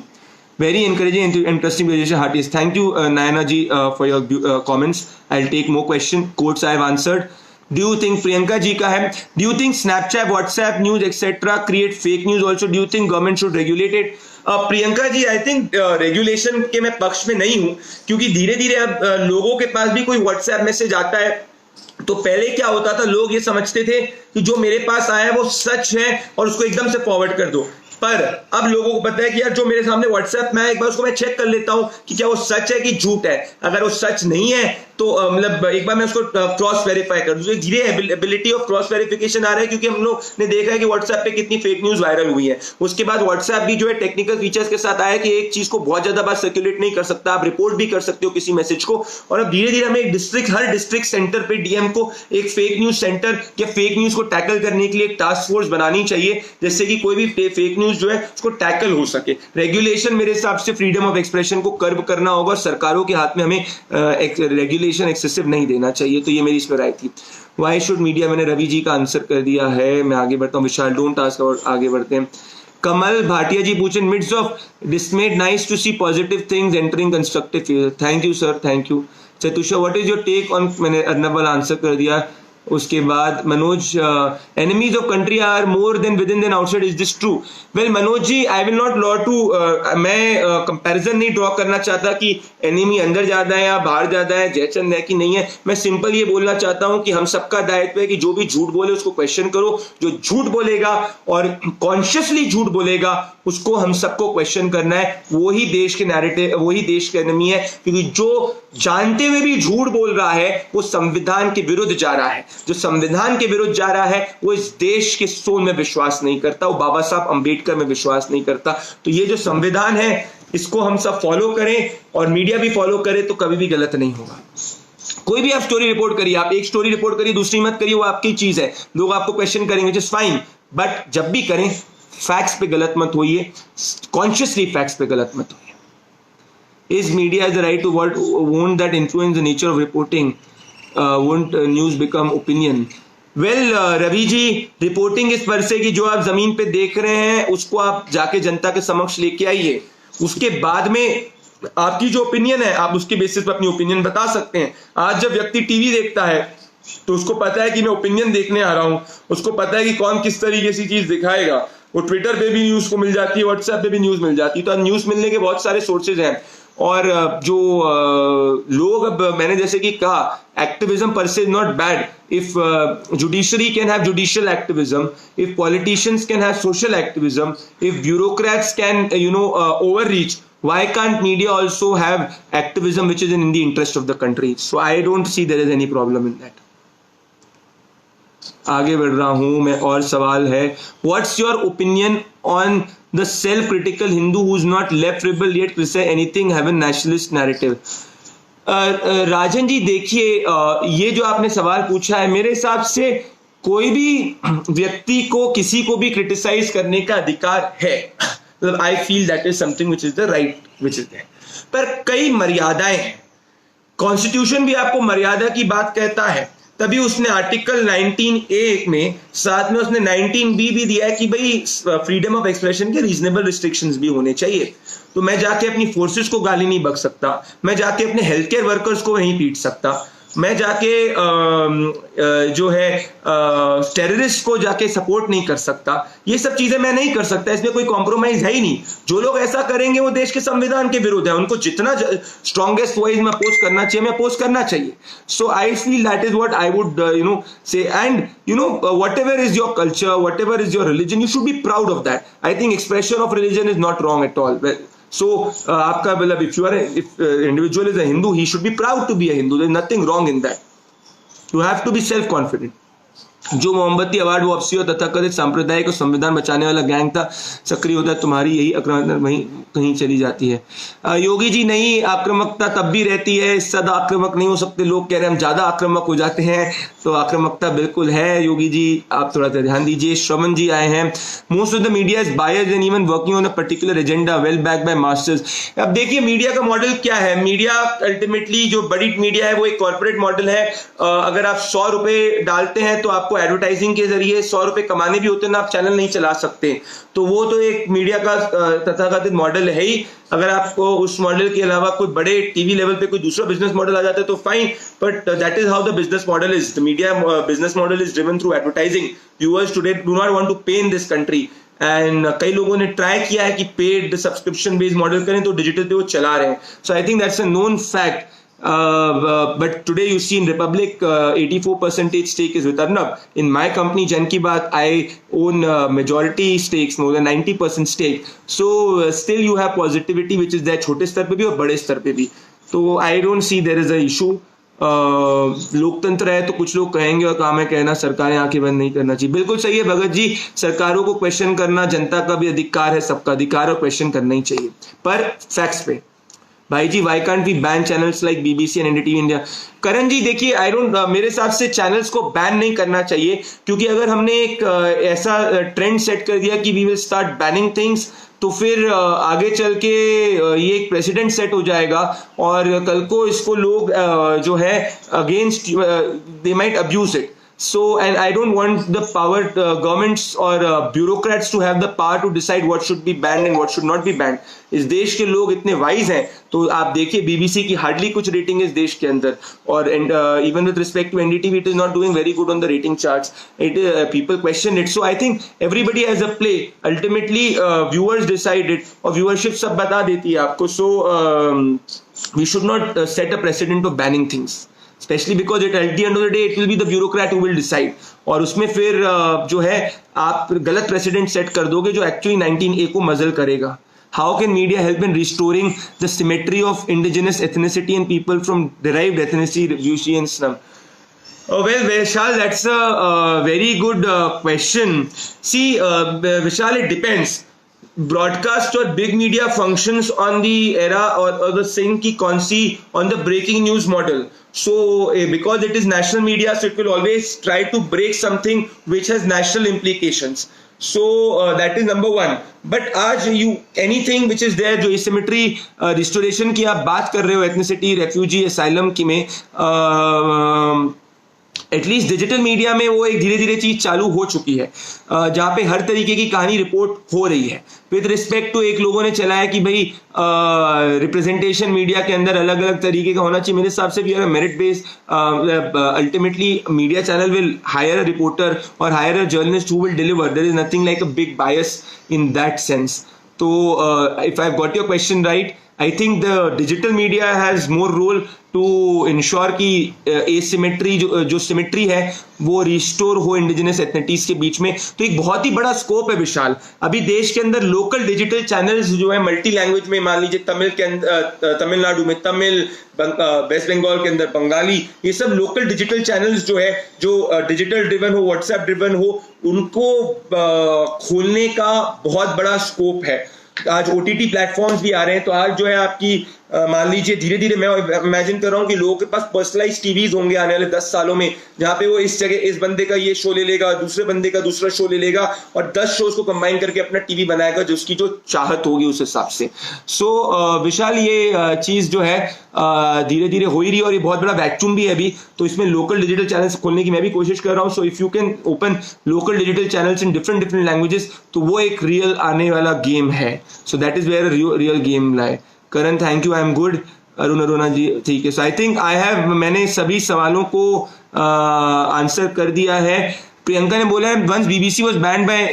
Very encouraging, interesting presentation, heartiest. Thank you, Nayana ji, for your comments. I'll take more questions. Quotes I have answered. Do you think Priyanka ji का है? Do you think Snapchat, WhatsApp, news, etc. create fake news also? Do you think government should regulate it? Priyanka ji, I think regulation के मैं पक्ष में नहीं हूं, क्योंकि धीरे धीरे अब लोगों के पास भी कोई व्हाट्सएप मैसेज आता है तो पहले क्या होता था, लोग ये समझते थे कि जो मेरे पास आया है वो सच है और उसको एकदम से फॉरवर्ड कर दो। पर अब लोगों को पता है कि यार जो मेरे सामने व्हाट्सएप में है, एक बार उसको मैं चेक कर लेता हूं कि क्या वो सच है कि झूठ है। अगर वो सच नहीं है तो मतलब एक बार मैं उसको क्रॉस वेरीफाई कर दूं। धीरे एबिलिटी ऑफ क्रॉस वेरिफिकेशन आ रहा है, क्योंकि हम लोग ने देखा है कि व्हाट्सएप पे कितनी फेक न्यूज वायरल हुई है। उसके बाद व्हाट्सएप भी जो है टेक्निकल फीचर्स के साथ आया कि एक चीज को बहुत ज्यादा बार सर्कुलेट नहीं कर सकता, आप रिपोर्ट भी कर सकते हो किसी मैसेज को। और अब धीरे धीरे हमें एक हर डिस्ट्रिक्ट सेंटर पे डीएम को एक फेक न्यूज सेंटर या फेक न्यूज को टैकल करने के लिए एक टास्क फोर्स बनानी चाहिए, जिससे कि कोई भी फेक न्यूज जो है उसको टैकल हो सके। रेगुलेशन मेरे हिसाब से फ्रीडम ऑफ एक्सप्रेशन को कर्ब करना होगा, सरकारों के हाथ में हमें रेगुलेशन एक्सेसिव नहीं देना चाहिए। तो ये मेरी इस पर राय थी। वाई शुड मीडिया, मैंने रवि जी का आंसर कर दिया है। मैं आगे बढ़ता हूँ। विशाल डोंट आस्क और आगे बढ़ते हैं। कमल भाटिया जी पूछे, midst of dismay nice to see positive things entering constructive field. Thank you sir, thank you. चतुषा, what is your take on, मैंने अर्नबल आंसर कर दिया। उसके बाद Manoj, enemies of country are more than within than outside, is this true? Well Manoj ji, I will not law to, मैं कंपैरिजन नहीं ड्रॉ करना चाहता कि एनिमी अंदर ज्यादा है या बाहर ज्यादा है, जयचंद है कि नहीं है। मैं सिंपल ये बोलना चाहता हूं कि हम सबका दायित्व है कि जो भी झूठ बोले उसको क्वेश्चन करो। जो झूठ बोलेगा और कॉन्शियसली झूठ बोलेगा उसको हम सबको क्वेश्चन करना है। वही देश के नैरेटिव, वही देश के एनिमी है, क्योंकि जो जानते हुए भी झूठ बोल रहा है वो संविधान के विरुद्ध जा रहा है। जो संविधान के विरुद्ध जा रहा है वो इस देश के सोल में विश्वास नहीं करता, वो बाबा साहब अंबेडकर में विश्वास नहीं करता। तो ये जो संविधान है इसको हम सब फॉलो करें और मीडिया भी फॉलो करे तो कभी भी गलत नहीं होगा। कोई भी आप स्टोरी रिपोर्ट करिए, आप एक स्टोरी रिपोर्ट करिए, दूसरी मत करिए, वो आपकी चीज है, लोग आपको क्वेश्चन करेंगे, जस्ट फाइन। बट जब भी करें फैक्ट्स पे गलत मत होइए, कॉन्शियसली फैक्ट्स पे गलत मत होइए। Is media has the right to what won't that influence the nature of reporting? Won't news become opinion? Well, Ravi ji, reporting इस पर से कि जो आप जमीन पे देख रहे हैं उसको आप जाके जनता के समक्ष लेके आइए। उसके बाद में आपकी जो ओपिनियन है आप उसके बेसिस पर अपनी ओपिनियन बता सकते हैं। आज जब व्यक्ति टीवी देखता है तो उसको पता है कि मैं ओपिनियन देखने आ रहा हूं, उसको पता है कि कौन किस तरीके से चीज दिखाएगा। वो ट्विटर पे भी न्यूज को मिल जाती है, व्हाट्सएप पे भी न्यूज मिल जाती है। तो न्यूज मिलने के बहुत सारे सोर्सेज हैं। और जो लोग, अब मैंने जैसे कि कहा, एक्टिविज्म पर से not bad. If judiciary can have judicial activism, if politicians can have social activism, if bureaucrats can overreach, why can't media also have activism which is in the interest of the country? So I don't see there is any problem in that. आगे बढ़ रहा हूं मैं, और सवाल है, what's your opinion on the self critical Hindu who is not left liberal yet criticise anything have a nationalist narrative? Rajan ji देखिए, ये जो आपने सवाल पूछा है, मेरे हिसाब से कोई भी व्यक्ति को किसी को भी क्रिटिसाइज करने का अधिकार है। मतलब I feel that is something which is the right which is there, पर कई मर्यादाएं हैं। कॉन्स्टिट्यूशन भी आपको मर्यादा की बात कहता है, तभी उसने आर्टिकल 19A में साथ में उसने 19B भी दिया है कि भाई फ्रीडम ऑफ एक्सप्रेशन के रीजनेबल रिस्ट्रिक्शंस भी होने चाहिए। तो मैं जाके अपनी फोर्सेस को गाली नहीं बक सकता, मैं जाके अपने हेल्थ केयर वर्कर्स को नहीं पीट सकता, मैं जाके जो है टेररिस्ट को जाके सपोर्ट नहीं कर सकता। ये सब चीजें मैं नहीं कर सकता, इसमें कोई कॉम्प्रोमाइज है ही नहीं। जो लोग ऐसा करेंगे वो देश के संविधान के विरुद्ध है, उनको जितना स्ट्रॉन्गेस्ट वॉइस में अपोज करना चाहिए मैं अपोज करना चाहिए। So I feel that is what I would say, and whatever is your culture, whatever is your religion, you should be proud of that. I think expression of religion is not wrong at all. So आपका मतलब if individual is a Hindu, he should be proud to be a Hindu. There's nothing wrong in that. You have to be self-confident. जो मोमबत्ती अवार्ड वो अपसी और तथाकथित सांप्रदायिक और संविधान बचाने वाला गैंग था, सक्रिय होता है, तुम्हारी यही आक्रामकता वहीं कहीं चली जाती है। योगी जी, नहीं, आक्रामकता तब भी रहती है, सदा आक्रामक नहीं हो सकते। लोग कह रहे हैं हम ज्यादा आक्रामक हो जाते हैं, तो आक्रामकता बिल्कुल है। योगी जी आप थोड़ा सा ध्यान दीजिए। श्रवण जी आए हैं, most of the media is biased and even working on a particular agenda well back by masters. अब देखिए मीडिया का मॉडल क्या है। मीडिया अल्टीमेटली जो बड़ी मीडिया है वो एक कॉर्पोरेट मॉडल है। अगर आप 100 रुपए डालते हैं तो आपको आपको एडवर्टाइजिंग के जरिए 100 रुपए कमाने भी होते हैं ना, आप चैनल नहीं चला सकते। तो वो तो एक मीडिया का तथाकथित मॉडल है ही। अगर आपको उस मॉडल के अलावा कोई बड़े टीवी लेवल पे कोई दूसरा बिजनेस मॉडल आ जाता है तो fine, but that is how the business model is. The media business model is driven through advertising. Viewers today do not want to pay in this country, and कई लोगों ने ट्राई किया है कि पेड सब्सक्रिप्शन बेस्ड मॉडल करें, तो डिजिटल पे वो चला रहे हैं। So I think that's a known fact. But today you see in Republic 84% stake is with Arnab. In my company Jan Ki Baat, I own majority stakes, more than 90% stake. So still you have positivity which is there छोटे स्तर पे भी और बड़े स्तर पे भी। तो I don't see there is a issue. लोकतंत्र है तो कुछ लोग कहेंगे और काम है कहना, सरकारें आंखें बंद नहीं करना चाहिए। बिल्कुल सही है भगत जी, सरकारों को क्वेश्चन करना जनता का भी अधिकार है, सबका अधिकार और क्वेश्चन करना ही चाहिए, पर फैक्ट्स पे। भाई जी, why can't we ban channels like BBC and NDTV India? Karan ji देखिए, आई डोंट, मेरे हिसाब से चैनल्स को बैन नहीं करना चाहिए, क्योंकि अगर हमने एक ऐसा ट्रेंड सेट कर दिया कि we will start banning things, तो फिर आगे चल के ये एक प्रेसिडेंट सेट हो जाएगा और कल को इसको लोग जो है against they might abuse it. So, and I don't want the power, governments or bureaucrats to have the power to decide what should be banned and what should not be banned. इस देश के लोग इतने वाइज हैं, तो आप देखिए बीबीसी की हार्डली कुछ रेटिंग है इस देश के अंदर, और even with respect to NDTV it is not doing very good on the rating charts. It people question it. So I think everybody has a play, ultimately viewers decide it, और व्यूअरशिप सब बता देती है आपको। So we should not set a precedent of banning things, especially because at the end of the day it will be the bureaucrat who will decide, और उसमें फिर जो है आप गलत प्रेसिडेंट सेट कर दोगे जो एक्चुअली 19A को मजल करेगा। How can media help in restoring the symmetry of indigenous ethnicity and people from derived ethnicity, refugee and slum? Well, Vishal, that's a very good question. See, Vishal, it depends. Broadcast और big media functions on the era और द सिंह की कौन सी on the breaking news model. So because it is national media, so it will always try to break something which has national implications. So that is number one. But आज you anything which is there, जो asymmetry restoration की आप बात कर रहे हो, ethnicity, refugee, asylum की में, एटलीस्ट डिजिटल मीडिया में वो एक धीरे धीरे चीज चालू हो चुकी है, जहाँ पे हर तरीके की कहानी रिपोर्ट हो रही है। विद रिस्पेक्ट टू एक लोगों ने चलाया कि भाई रिप्रेजेंटेशन मीडिया के अंदर अलग अलग तरीके का होना चाहिए। मेरे हिसाब से भी merit based, ultimately media channel will hire a reporter or hire a journalist who will deliver. There is nothing like a big bias in that sense. तो if I got your question right, I think the digital media has more role to ensure कि asymmetry जो सिमेट्री है वो रिस्टोर हो इंडिजिनस एथनिटीज के बीच में। तो एक बहुत ही बड़ा स्कोप है विशाल। अभी देश के अंदर लोकल डिजिटल चैनल्स जो है मल्टी लैंग्वेज में, मान लीजिए तमिल के अंदर तमिलनाडु में तमिल, वेस्ट बंगाल के अंदर बंगाली, ये सब लोकल डिजिटल चैनल्स जो है जो डिजिटल ड्रिवन हो, व्हाट्सएप ड्रिवन हो, उनको खोलने का बहुत बड़ा स्कोप है। आज ओटीटी प्लेटफॉर्म्स भी आ रहे हैं, तो आज जो है आपकी मान लीजिए धीरे धीरे मैं इमेजिन कर रहा हूँ कि लोगों के पास पर्सनलाइज टीवीज होंगे आने वाले 10 सालों में, जहाँ पे वो इस जगह इस बंदे का ये शो ले लेगा, दूसरे बंदे का दूसरा शो ले लेगा और 10 शोज को कंबाइन करके अपना टीवी बनाएगा जो उसकी जो चाहत होगी उस हिसाब से। सो विशाल, ये चीज जो है धीरे धीरे हो ही रही है और ये बहुत बड़ा वैक्यूम भी है अभी, तो इसमें लोकल डिजिटल चैनल्स खोलने की मैं भी कोशिश कर रहा हूँ। So if you can open local digital channels in different languages, तो वो एक रियल आने वाला गेम है। So that is where real game lie. Karan, thank you, I am good. Arun Arora ji, ठीक है। सो आई थिंक आई हैव, मैंने सभी सवालों को आंसर कर दिया है। प्रियंका ने बोला है, once BBC was banned by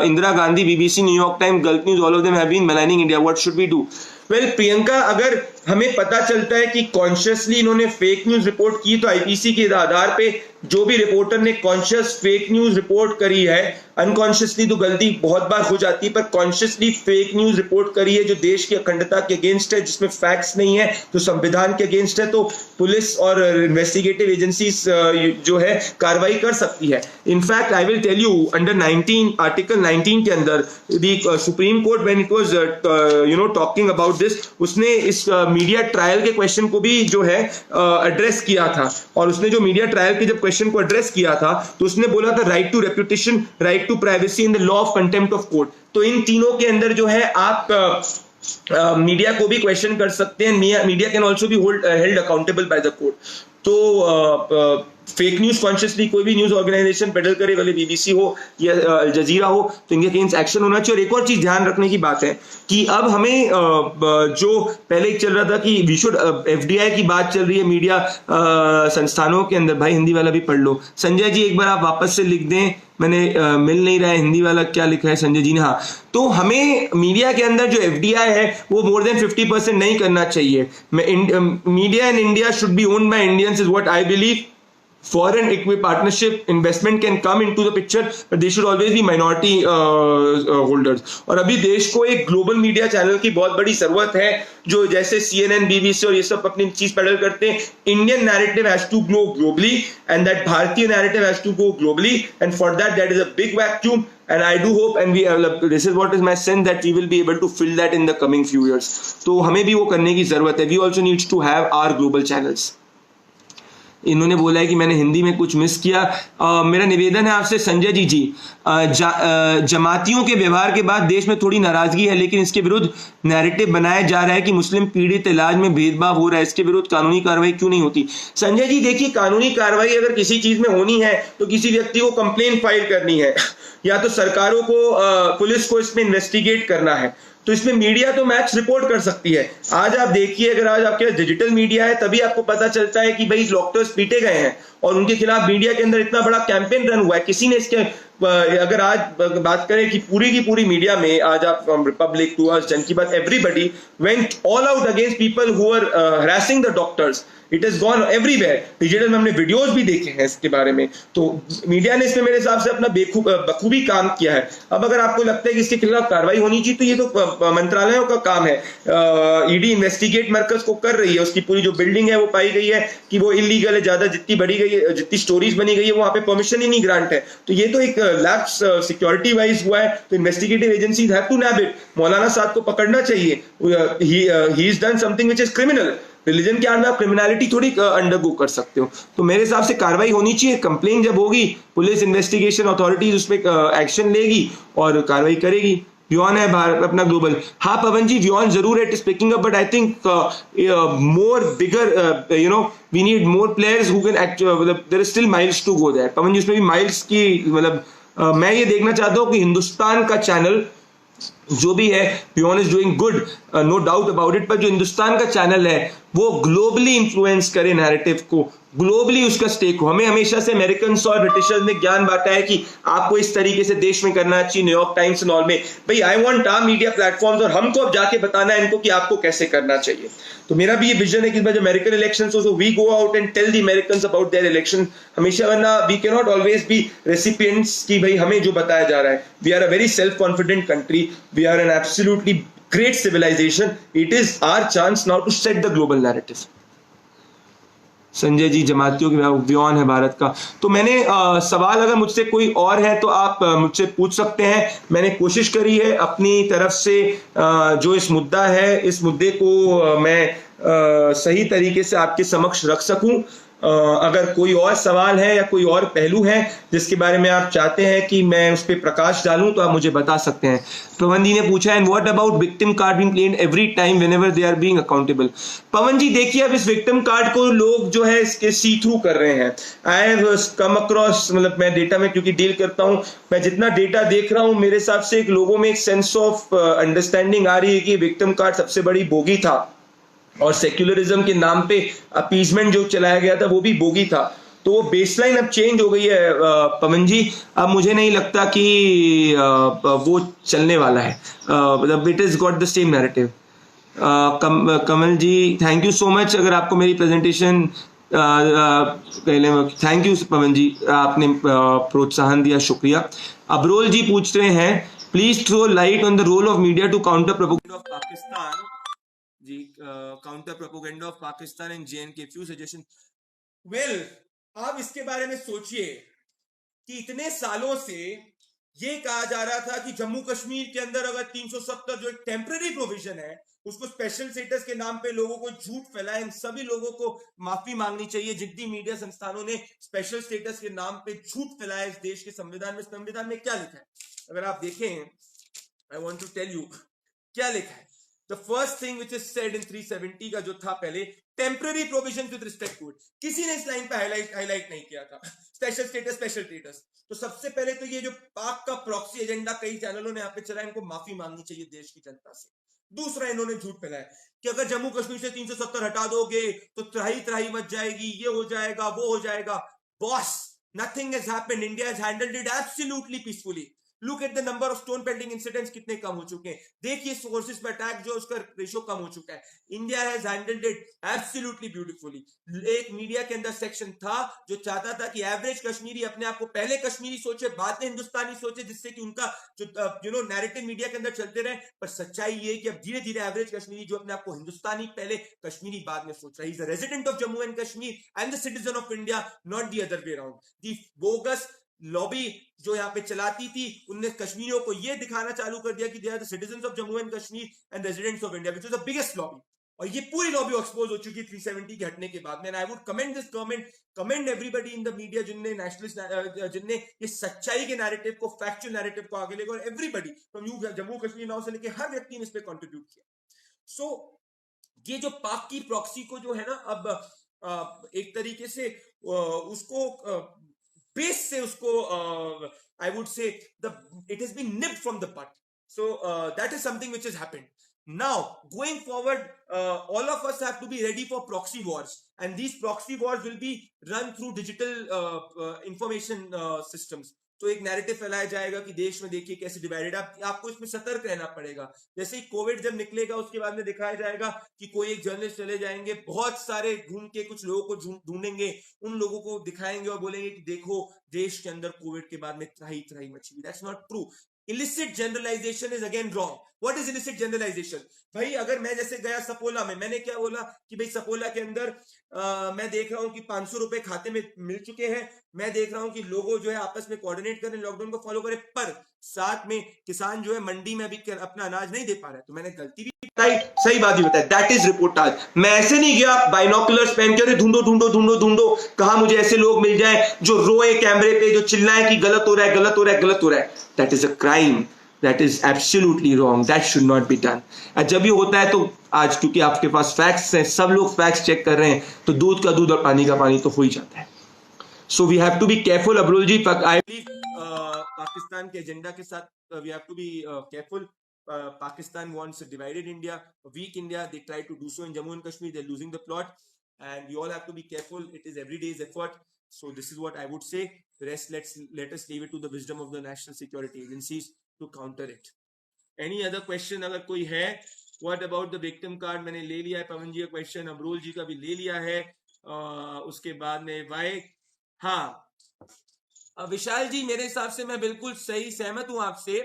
Indira Gandhi, BBC, New York time, Gulf news, all of them have been maligning India, what should we do? Well Priyanka, अगर हमें पता चलता है कि कॉन्शियसली इन्होंने फेक न्यूज रिपोर्ट की, तो आईपीसी के आधार पे जो भी रिपोर्टर ने कॉन्शियस फेक न्यूज रिपोर्ट करी है, अनकॉन्शियसली तो गलती बहुत बार हो जाती है, पर कॉन्शियसली फेक न्यूज रिपोर्ट करी है जो देश की अखंडता के अगेंस्ट है, जिसमें फैक्ट्स नहीं है, जो संविधान के अगेंस्ट है, तो पुलिस और इन्वेस्टिगेटिव एजेंसीज जो है कार्रवाई कर सकती है। In fact I will tell you, under 19 article 19 के अंदर the supreme court when it was talking about this, उसने इस मीडिया ट्रायल के क्वेश्चन को भी जो है एड्रेस किया था, और उसने जो मीडिया ट्रायल के जब क्वेश्चन को एड्रेस किया था तो उसने बोला था right to reputation, right to privacy in the law of contempt of court. तो इन तीनों के अंदर जो है आप मीडिया को भी क्वेश्चन कर सकते हैं, media can also be held accountable by the court. तो फेक न्यूज कॉन्शियसली कोई भी न्यूज ऑर्गेनाइजेशन पेडल करे, वाले बीबीसी हो या अल जजीरा हो, तो इनके अगेंस्ट एक्शन होना चाहिए। और एक और चीज ध्यान रखने की बात है कि अब हमें जो पहले चल रहा था कि वी शुड, एफडीआई की बात चल रही है मीडिया संस्थानों के अंदर, भाई हिंदी वाला भी पढ़ लो। संजय जी एक बार आप वापस से लिख दें, मैंने मिल नहीं रहा है हिंदी वाला, क्या लिखा है संजय जी ने? हाँ, तो हमें मीडिया के अंदर जो एफडीआई है वो मोर देन 50% नहीं करना चाहिए। Media in India should be owned by Indians is what I believe. Foreign equity partnership investment can come into the picture, but they should always be minority holders. और अभी देश को एक ग्लोबल मीडिया चैनल की बहुत बड़ी जरूरत है, जो जैसे CNN, BBC और ये सब अपनी चीज पेडल करते हैं। Indian narrative has to grow globally and that भारतीय narrative has to go globally, and for that is a big vacuum, and I do hope and this is what is my sense that we will be able to fill that in the coming few years. तो हमें भी वो करने की जरूरत है। We also need to have our global channels. इन्होंने बोला है कि मैंने हिंदी में कुछ मिस किया। मेरा निवेदन है आपसे संजय जी, जमातियों के व्यवहार के बाद देश में थोड़ी नाराजगी है, लेकिन इसके विरुद्ध नैरेटिव बनाया जा रहा है कि मुस्लिम पीड़ित इलाज में भेदभाव हो रहा है, इसके विरुद्ध कानूनी कार्रवाई क्यों नहीं होती? संजय जी देखिए, कानूनी कार्रवाई अगर किसी चीज में होनी है तो किसी व्यक्ति को कंप्लेन फाइल करनी है, या तो सरकारों को, पुलिस को इसमें इन्वेस्टिगेट करना है। तो इसमें मीडिया तो मैच रिपोर्ट कर सकती है। आज आप देखिए, अगर आज आपके डिजिटल मीडिया है तभी आपको पता चलता है कि भाई डॉक्टर्स पीटे गए हैं और उनके खिलाफ मीडिया के अंदर इतना बड़ा कैंपेन रन हुआ है। किसी ने इसके, अगर आज बात करें कि पूरी की पूरी मीडिया में आज आप फ्रॉम रिपब्लिक टू अस, जन की बात, everybody went all out against people who are harassing the doctors. It is gone everywhere. Digital में हमने वीडियोस भी देखे हैं इसके बारे में। तो मीडिया ने इसमें मेरे हिसाब से अपना बखूबी काम किया है। अब अगर आपको लगता है कि इसके खिलाफ कार्रवाई होनी चाहिए, तो ये तो मंत्रालयों का काम है। ईडी इन्वेस्टिगेट मरकज को कर रही है, उसकी पूरी जो बिल्डिंग है वो पाई गई है कि वो इलीगल है, ज्यादा जितनी बड़ी गई है, जितनी स्टोरीज बनी गई है, वहां पे परमिशन ही नहीं ग्रांट है। तो ये तो एक लैप्स सिक्योरिटी वाइज हुआ है, तो investigative agencies have to nab it. मौलाना साहब को पकड़ना चाहिए। He is done something which is criminal. Religion के अंदर आप क्रिमिनलिटी थोड़ी अंडरगो कर सकते हो। तो मेरे हिसाब से कार्रवाई होनी चाहिए। कंप्लेन जब होगी, पुलिस इन्वेस्टिगेशन अथॉरिटीज उसमें एक्शन लेगी और कार्रवाई करेगी। व्योन है भारत अपना ग्लोबल। हाँ पवन जी, व्योन जरूर है, it is picking up, but I think more bigger, we need more players who can actually, there is still miles to go there. Pavan ji, उसमें भी माइल्स की, मतलब मैं ये देखना चाहता हूँ कि हिंदुस्तान का चैनल जो भी है, व्योन is doing good, no doubt about it, पर जो हिंदुस्तान का चैनल है वो ग्लोबली इंफ्लुएंस करे नैरेटिव को, ग्लोबली उसका स्टेक हो। हमें हमेशा से अमेरिकन और ब्रिटिशर्स ने ज्ञान बांटा है कि आपको इस तरीके से देश में करना चाहिए, न्यूयॉर्क टाइम्स एंड ऑल में। भाई I want our media platforms, और हमको अब जाके बताना है इनको कि आपको कैसे करना चाहिए। तो मेरा भी ये विजन है कि जब अमेरिकन इलेक्शंस हो, we go out and tell the Americans about their election हमेशा, वरना we can not always be recipients कि भाई हमें जो बताया जा रहा है। We are a very self confident country, we are an absolutely great civilization. It is our chance now to set the global narrative. Sanjay ji, जमातियों के व्योन है भारत का। तो मैंने सवाल अगर मुझसे कोई और है तो आप मुझसे पूछ सकते हैं। मैंने कोशिश करी है अपनी तरफ से, जो इस मुद्दा है, इस मुद्दे को मैं सही तरीके से आपके समक्ष रख सकूं। अगर कोई और सवाल है या कोई और पहलू है जिसके बारे में आप चाहते हैं कि मैं उस पर प्रकाश डालूं, तो आप मुझे बता सकते हैं। पवन जी ने पूछा, and what about victim card being claimed every time whenever they are being accountable? Pavan ji देखिए, अब इस विक्टिम कार्ड को लोग जो है इसके सी थ्रू कर रहे हैं। आई हैव कम अक्रॉस, मतलब मैं डेटा में क्योंकि डील करता हूं, मैं जितना डेटा देख रहा हूं, मेरे हिसाब से एक लोगों में एक सेंस ऑफ अंडरस्टैंडिंग आ रही है कि विक्टिम कार्ड सबसे बड़ी बोगी था, और सेक्युलरिज्म के नाम पे अपीजमेंट जो चलाया गया था वो भी बोगी था। तो वो बेसलाइन अब चेंज हो गई है पवन जी। अब मुझे नहीं लगता कि वो चलने वाला है। मतलब it is got the same narrative. Kamal ji, thank you so much. अगर आपको मेरी प्रेजेंटेशन पहले, थैंक यू पवन जी, आपने प्रोत्साहन दिया, शुक्रिया। अबरोल जी पूछ रहे हैं, please throw light on the role of media to counter propaganda of Pakistan. जी, counter propaganda of Pakistan and J and K, few suggestion. Well, आप इसके बारे में सोचिए कि इतने सालों से ये कहा जा रहा था कि जम्मू कश्मीर के अंदर अगर 370 जो एक टेम्पररी प्रोविजन है, उसको स्पेशल स्टेटस के नाम पे लोगों को झूठ फैलाए, इन सभी लोगों को माफी मांगनी चाहिए। जितनी मीडिया संस्थानों ने स्पेशल स्टेटस के नाम पे झूठ फैलाया इस देश के संविधान में, संविधान में क्या लिखा है अगर आप देखें, I want to tell you क्या लिखा है। The first thing which is said in 370 का जो था पहले, temporary provision with respect to it, किसी ने इस लाइन पे हाईलाइट नहीं किया था, स्पेशल स्टेटस। तो सबसे पहले तो ये जो पाक का प्रॉक्सी एजेंडा कई चैनलों ने यहाँ पे चला, इनको माफी मांगनी चाहिए देश की जनता से। दूसरा, इन्होंने झूठ फैलाया कि अगर जम्मू कश्मीर से 370 हटा दोगे तो त्राही मच जाएगी, ये हो जाएगा, वो हो जाएगा। Boss, nothing has happened. India has handled it absolutely peacefully. Look at the number of stone pelting incidents कितने कम हो चुके हैं। देखिए सोर्सेस पे अटैक जो उसका रेशियो कम हो चुका है। India has handled it absolutely beautifully. एक मीडिया के अंदर सेक्शन था जो चाहता था कि एवरेज कश्मीरी अपने आप को पहले कश्मीरी सोचे, बाद में हिंदुस्तानी सोचे, जिससे कि उनका जो नैरेटिव मीडिया के अंदर चलते रहे। पर सच्चाई ये कि अब धीरे धीरे एवरेज कश्मीरी जो अपने आप को हिंदुस्तानी पहले, कश्मीरी बाद में सोच रहा है। He is a resident of Jammu and Kashmir and the citizen of India, not the other way around. The bogus lobby जो यहाँ पे चलाती थी, उनने कश्मीरियों को ये दिखाना चालू कर दिया कि they are the citizens of Jammu and Kashmir and residents of India, which is the biggest lobby. और ये पूरी लॉबी एक्सपोज हो चुकी है 370 के हटने के बाद में। I would commend this government, commend everybody in the media जिनने नेशनलिस्ट, जिनने ये सच्चाई के नैरेटिव को, फैक्चुअल नैरेटिव को आगे लेकर, और everybody from you Jammu Kashmir now से लेकर हर व्यक्ति ने इस पे कंट्रीब्यूट किया। सो ये जो पाक की प्रॉक्सी को जो है ना, अब एक तरीके से उसको बेस से उसको I would say it has been nipped from the bud. So that is something which has happened. Now going forward, all of us have to be ready for proxy wars, and these proxy wars will be run through digital information systems. तो एक नैरेटिव फैलाया जाएगा कि देश में देखिए कैसे डिवाइडेड, आपको इसमें सतर्क रहना पड़ेगा। जैसे ही कोविड जब निकलेगा उसके बाद में दिखाया जाएगा कि कोई एक जर्नलिस्ट चले जाएंगे, बहुत सारे घूम के कुछ लोगों को ढूंढेंगे, उन लोगों को दिखाएंगे और बोलेंगे कि देखो देश के अंदर कोविड के बाद में त्राही मची हुई। That's not true. Illicit generalization is again wrong. What is illicit generalization? भाई अगर मैं जैसे गया सपोला में, मैंने क्या बोला कि भाई सपोला के अंदर मैं देख रहा हूं कि 500 रुपए खाते में मिल चुके हैं, मैं देख रहा हूं कि लोगों जो है आपस में कोऑर्डिनेट करें, लॉकडाउन को फॉलो करें, पर साथ में किसान जो है मंडी में भी अपना अनाज नहीं दे पा रहा है, तो मैंने गलती भी बताई, सही बात भी बताई। That is reportage. मैं ऐसे नहीं गया बाइनोकुलर्स पहन के ढूंढो कहां मुझे ऐसे लोग मिल जाए जो रोए कैमरे पे, जो चिल्लाए कि गलत हो रहा है। That is a crime. That is absolutely wrong. That should not be done. जब ये होता है तो आज क्योंकि आपके पास फैक्ट्स हैं, सब लोग फैक्ट्स चेक कर रहे हैं, तो दूध का दूध और पानी का पानी तो हो ही जाता है। So we have to be careful, Abul ji. I believe Pakistan के एजेंडा के साथ we have to be careful. Pakistan wants a divided India, a weak India. They try to do so in Jammu and Kashmir. They're losing the plot, and we all have to be careful. It is every day's effort. So this is what I would say. The rest, let us leave it to the wisdom of the national security agencies to counter it. Any other question अगर कोई है? What about the victim card? मैंने ले लिया है पवन जी का क्वेश्चन, अमरोल जी का भी ले लिया है। उसके बाद में वाई, हाँ विशाल जी, मेरे हिसाब से मैं बिल्कुल सही सहमत हूं आपसे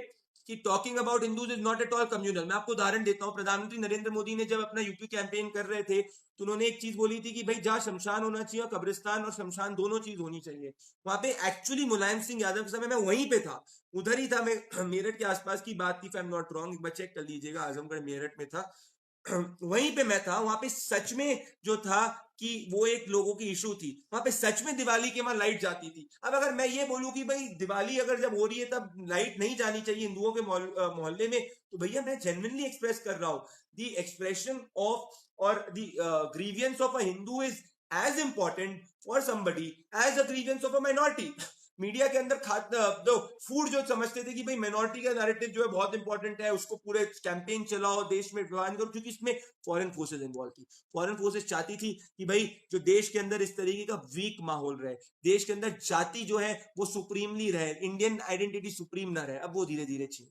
कि talking about Hindus is not at all communal. मैं आपको उदाहरण देता हूं, प्रधानमंत्री नरेंद्र मोदी ने जब अपना यूपी कैंपेन कर रहे थे तो उन्होंने एक चीज बोली थी कि भाई जहां शमशान होना चाहिए, कब्रिस्तान और शमशान दोनों चीज होनी चाहिए। वहां पे एक्चुअली मुलायम सिंह यादव के समय मैं वहीं पे था, उधर ही था, मैं मेरठ के आसपास की बात थी, if I'm not wrong, एक बार चेक कर लीजिएगा, आजमगढ़ मेरठ में था, वहीं पे मैं था। वहां पे सच में जो था कि वो एक लोगों की इशू थी, वहां पे सच में दिवाली के वहां लाइट जाती थी। अब अगर मैं ये बोलूं कि भाई दिवाली अगर जब हो रही है तब लाइट नहीं जानी चाहिए हिंदुओं के मोहल्ले में, तो भैया मैं जेन्युइनली एक्सप्रेस कर रहा हूं द एक्सप्रेशन ऑफ और the grievances of a Hindu is as important for somebody as a grievance of a minority. Media के अंदर दो फूड जो समझते थे कि भाई माइनॉरिटी का नैरेटिव जो है बहुत इंपॉर्टेंट है, उसको पूरे कैंपेन चलाओ, देश में प्लान करो, क्योंकि इसमें फॉरेन फोर्सेस इन्वॉल्व थी। फॉरेन फोर्सेस चाहती थी कि भाई जो देश के अंदर इस तरीके का वीक माहौल रहे, देश के अंदर जाति जो है वो सुप्रीमली रहे, इंडियन आइडेंटिटी सुप्रीम ना रहे। अब वो धीरे धीरे छीन।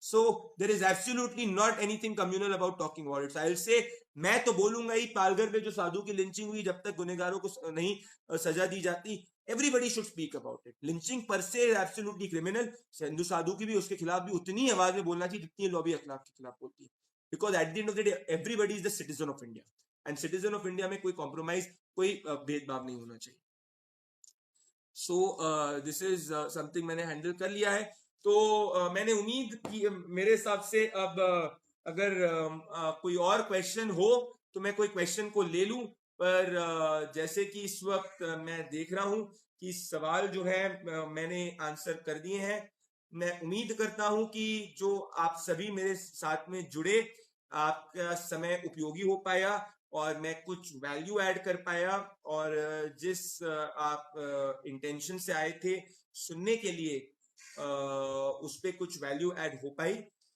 So there is absolutely not anything communal about talking about it. I will say, मैं तो बोलूंगा ही, पालघर में जो साधु की लिंचिंग हुई, जब तक गुनहगारों को नहीं सजा दी जाती, everybody should speak about it. Lynching per se is absolutely criminal. Hindu साधु की भी उसके खिलाफ भी उतनी आवाज में बोलना चाहिए जितनी लॉबी अखलाक के खिलाफ बोलती है, because at the end of the day everybody is the citizen of India, and citizen of India में कोई compromise, कोई भेदभाव नहीं होना चाहिए। So this is something मैंने हैंडल कर लिया है। तो मैंने उम्मीद की, मेरे हिसाब से अब अगर कोई और क्वेश्चन हो तो मैं कोई क्वेश्चन को ले लूं, पर जैसे कि इस वक्त मैं देख रहा हूं कि सवाल जो है मैंने आंसर कर दिए हैं। मैं उम्मीद करता हूं कि जो आप सभी मेरे साथ में जुड़े, आपका समय उपयोगी हो पाया और मैं कुछ वैल्यू ऐड कर पाया, और जिस आप इंटेंशन से आए थे सुनने के लिए उस पे कुछ वैल्यू ऐड हो पाई।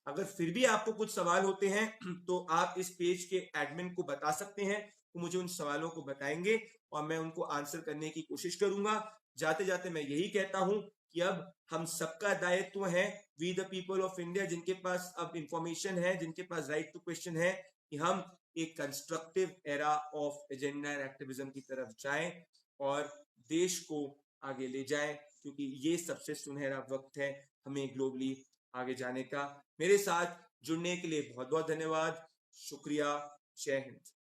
अगर फिर भी आपको कुछ सवाल होते हैं तो आप इस पेज के एडमिन को बता सकते हैं, वो मुझे उन सवालों को बताएंगे और मैं उनको आंसर करने की कोशिश करूंगा। जाते जाते मैं यही कहता हूं कि अब हम सबका दायित्व है, we the people of India, जिनके पास अब इंफॉर्मेशन है, जिनके पास राइट टू क्वेश्चन है, कि हम एक constructive era of agenda and activism की तरफ जाएं और देश को आगे ले जाएं, क्योंकि ये सबसे सुनहरा वक्त है हमें ग्लोबली आगे जाने का। मेरे साथ जुड़ने के लिए बहुत बहुत धन्यवाद। शुक्रिया। जय हिंद।